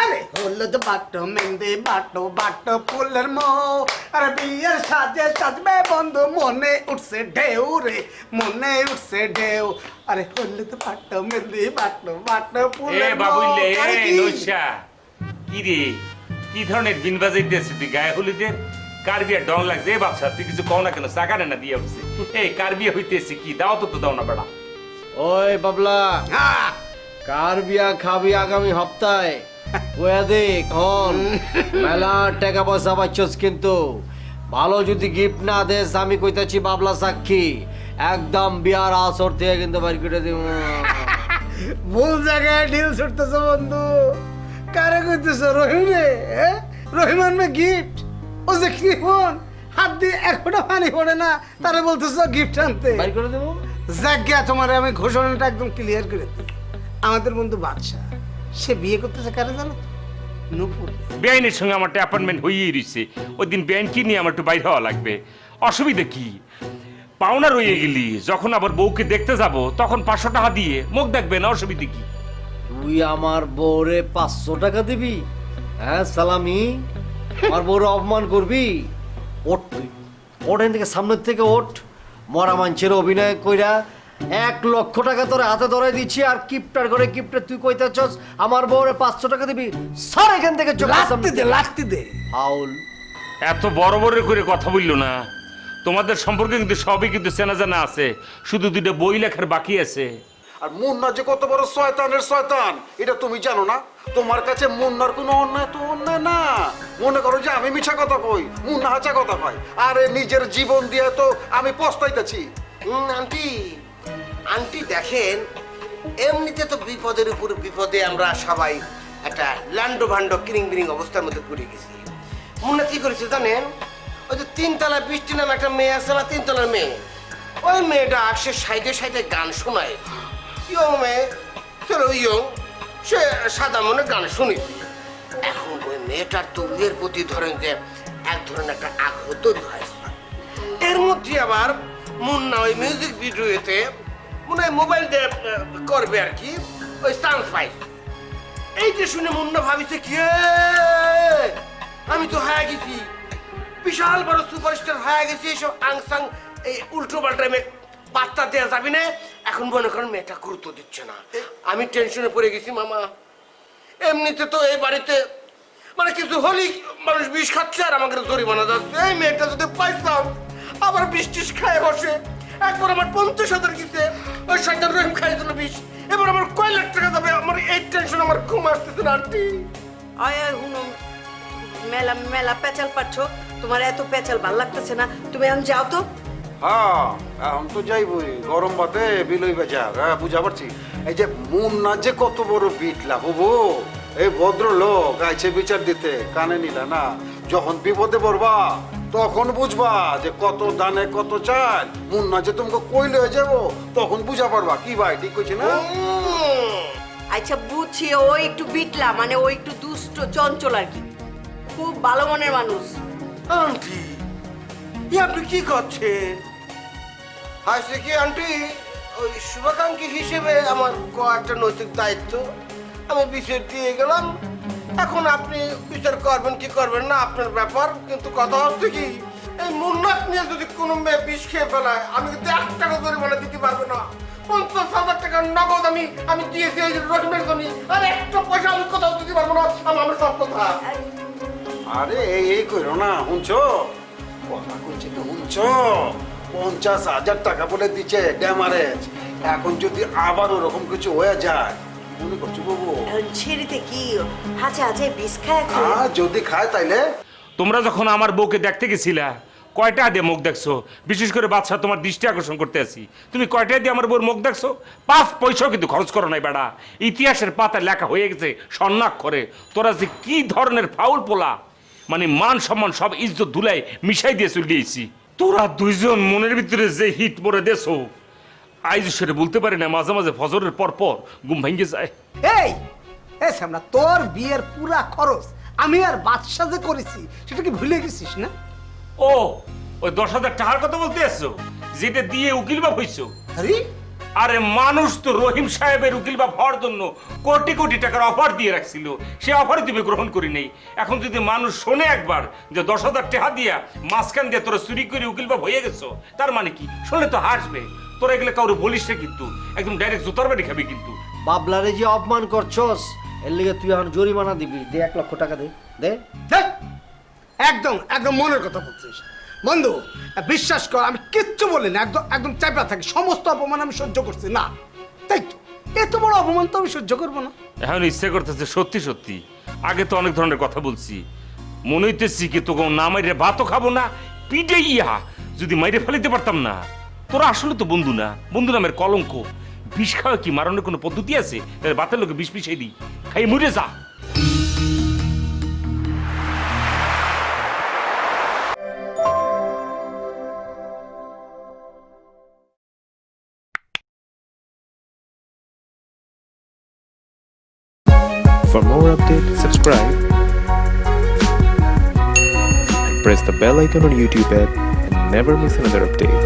S6: আরে হলুদ বাটো মেহেন্দি বাটো বাটো ফুলের মো, আরে বিয়ের সাজে সাজবে বন্ধু, মনে উঠছে ঢেউ রে, মনে উঠছে ঢেউ। আরে হলুদ বাটো মেহেন্দি বাটো বাটো ফুলের মো।
S14: বাবুইলে
S6: আরে কি?
S14: নৈশা কি রে, কি ধরনের বিন বাজাইতেছিস তুই গায়ে হলুদের? কার বিয়ে ডং লাগছে? এ বাচ্চা তুই কিছু কও না কেন? চাকানে না দিয়ে উঠছে। এই কার বিয়ে হইতেছে কি? দাও তো দাও না বেড়া।
S10: ওই বাবলা, কার বিয়া খাবি আগামী সপ্তাহে ওয়া দেখ। হন মেলা টাকা পয়সা পাচ্ছস, কিন্তু ভালো যদি গিফট না দেস আমি কইতাছি বাবলা সাক্ষী, একদম বিয়ার আসর থেকে কিন্তু বাড়ি করে দিব।
S6: ভুল জায়গায় ঢিল ছুটতেছ বন্ধু। কারে কইতেছ? রহিম রে? রহিম আনবে গিফট? ও যে কি ফোন হাত দিয়ে এক ফোঁটা পানি পড়ে না, তারে বলতেছ গিফট আনতে?
S10: বাড়ি করে দেব।
S6: যাক গিয়া তোমার আমি ঘোষণাটা একদম ক্লিয়ার করে দিই। আমাদের বন্ধু বাদশা, সে বিয়ে করতেছে কারে জানো তো? নূপুর।
S14: বেআইনের সঙ্গে আমার একটা অ্যাপয়েন্টমেন্ট হয়েই রয়েছে। ওই দিন বেআইন কি নিয়ে আমার একটু বাইরে হওয়া লাগবে। অসুবিধা কি? পাওনা রয়ে গেলি, যখন আবার বউকে দেখতে যাব তখন 500 টাকা দিয়ে মুখ দেখবে না, অসুবিধা কি?
S10: তুই আমার বউরে 500 টাকা দিবি? হ্যাঁ সালামি, আমার বউরে অপমান করবি? ওঠ তুই, ওঠ এখান থেকে, সামনের থেকে ওঠ। মরা মানুষের অভিনয় কইরা 1 লক্ষ টাকা তোর হাতে ধরে দিচ্ছি, আর কিপটার করে কিপটার তুই কইতাছস আমার বউরে 500 টাকা দিবি? সর এখান থেকে,
S6: লাগতে দে।
S10: হাউল
S14: এত বড় বড় করে কথা বললো না। তোমাদের সম্পর্কে কিন্তু সবই কিন্তু চেনা জানা আছে, শুধু 2টা বই লেখার বাকি আছে।
S3: আর মুন্না যে কত বড় শয়তানের শয়তান এটা তুমি জানো না? তোমার কাছে মুন্নার কোনো অন্যায় তো অন্যায় না। মনে করো যে আমি মিছা কথা কই, মুন্না হাঁচা কথা কই। আরে নিজের জীবন দিয়ে তো আমি পস্তাইতেছি।
S6: আন্টি আন্টি দেখেন, এমনিতে তো বিপদের উপর বিপদে আমরা সবাই একটা ল্যান্ডো ভান্ডো কিরিং বিরিং অবস্থার মধ্যে পড়ে গেছি। মুন্না কি করেছে জানেন? ওই যে 3 তলা বৃষ্টি নামে একটা মেয়ে আছে না, 3 তলার মেয়ে, ওই মেয়েটা সে সাইডে সাইডে গান শোনায়। ইয়ং মেয়ে, চলো ইয়ং, সে সাদা মনে গান শুনেছি। এখন ওই মেয়েটার তো বিয়ের প্রতি ধরেন যে এক ধরনের একটা আগ্রহ তৈরি হয়েছে। এর মধ্যে আবার মুন্না ওই মিউজিক ভিডিওতে মনে হয় মোবাইল দিয়ে করবে আর কি, ওই চান্স পাই। এই যে শুনে মুন্না ভাবিছে কি আমি তো হয়ে গেছি, বিশাল বড় সুপারস্টার হয়ে গেছি। এইসব আংসাং এই উল্টো পাল্টা পাত্তা দেওয়া যাবি না,
S10: এখন মনে করেন মেয়েটা গুরুত্ব দিচ্ছে না, আমি টেনশনে পড়ে গেছি মামা। এমনিতে তো এই বাড়িতে মানে কিছু হলেই মানুষ বিষ খাচ্ছে আর আমাকে জরিমানা যাচ্ছে। এই মেয়েটা যদি পাইতাম আবার বিষ টিষ খায় বসে, একবার আমার 50,000 গেছে, ওই শয়তান রহিম খাই দিল বিষ, এবার আমার কয় লাখ টাকা যাবে। আমার এই টেনশন, আমার ঘুম আসতেছে না আন্টি।
S11: আয় আয় হুনো, মেলা মেলা পেঁচাল পাচ্ছ, তোমার এত পেঁচাল ভাল লাগতেছে না, তুমি এখন যাও তো।
S3: হ্যাঁ এখন তো যাইবই, গরম ভাতে বিলই বাজার। হ্যাঁ বুঝা পারছি। এই যে মুন্না যে কত বড় বিটলা হবো, এই ভদ্রলোক আইছে বিচার দিতে, কানে নিলা না। যখন বিপদে পড়বা তখন বুঝবা যে কত দানে কত চাল। মুন্না যে তোমাকে কইলে হয়ে যাবো, তখন বুঝা পারবা। কি ভাই ঠিক কইছে না?
S11: আচ্ছা বুঝছি, ও একটু বিটলা, মানে ও একটু দুষ্ট চঞ্চল আর কি, খুব ভালো মনের মানুষ।
S10: আন্টি আপনি কি করছেন? হাসে কি আন্টি, ওই শুভাকাঙ্ক্ষী হিসেবে আমার একটা নৈতিক দায়িত্ব, আমি বিচার দিয়ে গেলাম। এখন আপনি বিচার করবেন কি করবেন না আপনার ব্যাপার, কিন্তু কথা হচ্ছে কি, এই মুন্নাক নিয়ে যদি কোনো মেয়ে বিষ খেয়ে ফেলায়, আমি কিন্তু 1 টাকা জরিমানা দিতে পারবো না। 50,000 টাকার নগদ আমি দিয়েছি এই রহিমের জন্য, আর একটা পয়সা আমি কোথাও দিতে পারবো না। আমার সব কথা।
S3: আরে এই কইরো না, শুনছো কথা কইছে তো শুনছো? 50,000 টাকা বলে দিচ্ছে ড্যামারেজ। এখন যদি আবার ওরকম কিছু হয়ে যায়, মনে করছো বাবু?
S11: এখন ছেড়িতে কি হাঁচে হাঁচে বিষ খায়?
S3: যদি খায় তাইলে?
S14: তোমরা যখন আমার বউকে দেখতে গেছিলা, কয়টা দিয়ে মুখ দেখছো? বিশেষ করে বাদশা, তোমার দৃষ্টি আকর্ষণ করতে আসি, তুমি কয়টা দিয়ে আমার বউর মুখ দেখছো? 5 পয়সাও কিন্তু খরচ করো নাই বেড়া। ইতিহাসের পাতায় লেখা হয়ে গেছে স্বর্ণাক্ষরে তোরা যে কি ধরনের ফাউল পোলা, মানে মান সম্মান সব ইজ্জত ধুলাই মিশাই দিয়ে চলে দিয়েছি। তোরা দুইজন মনের ভিতরে যে হিট মরে দেছো, আইজ সেটা বলতে পারি না। মাঝে মাঝে ফজরের পর পর ঘুম ভেঙে যায়।
S6: এই এই সামনা, তোর বিয়ের পুরা খরচ আমি আর বাদশা যে করেছি সেটা কি ভুলে গেছিস না?
S14: ও ওই 10,000 টাকার কথা বলতে আসছো, যেটা দিয়ে উকিল বাপ হইছো?
S6: আরে
S14: আরে মানুষ তো রহিম সাহেবের উকিল বাপ হওয়ার জন্য কোটি কোটি টাকার অফার দিয়ে রাখছিল, সে অফারই তুমি গ্রহণ করি নেই। এখন যদি মানুষ শোনে একবার যে 10,000 টাকা দিয়া মাঝখান দিয়ে তোরা চুরি করে উকিল বাপ হয়ে গেছো, তার মানে কি? শুনলে তো হাসবে। তোরা এগুলো কাউরে বলিস না কিন্তু, একদম ডাইরেক্ট জুতার বাড়ি খাবি কিন্তু।
S10: বাবলারে যে অপমান করছস, এর লিগে তুই এখন জরিমানা দিবি। দে 1 লক্ষ টাকা, দে দে।
S6: একদম একদম মনের কথা বলছিস বন্ধু, বিশ্বাস কর আমি কিচ্ছু বলি না, একদম একদম চাপা থাকি। সমস্ত অপমান আমি সহ্য করছি না, তাই তো এত বড় অপমান তো আমি সহ্য করবো না।
S14: এখন ইচ্ছে করতেছে সত্যি সত্যি, আগে তো অনেক ধরনের কথা বলছি, মনে হইতেছি কি তোকে না মাইরে ভাতও খাবো না, পিঠে ইয়া যদি মাইরে ফেলিতে পারতাম না। তোরা আসলে তো বন্ধু না, বন্ধু নামের কলঙ্ক। বিষ খাওয়া কি মারানোর কোনো পদ্ধতি আছে? বাতের লোকে বিষ পিছিয়ে দিই, খাই মরে যা।
S15: For more updates, subscribe and press the bell icon on YouTube app and never miss another update.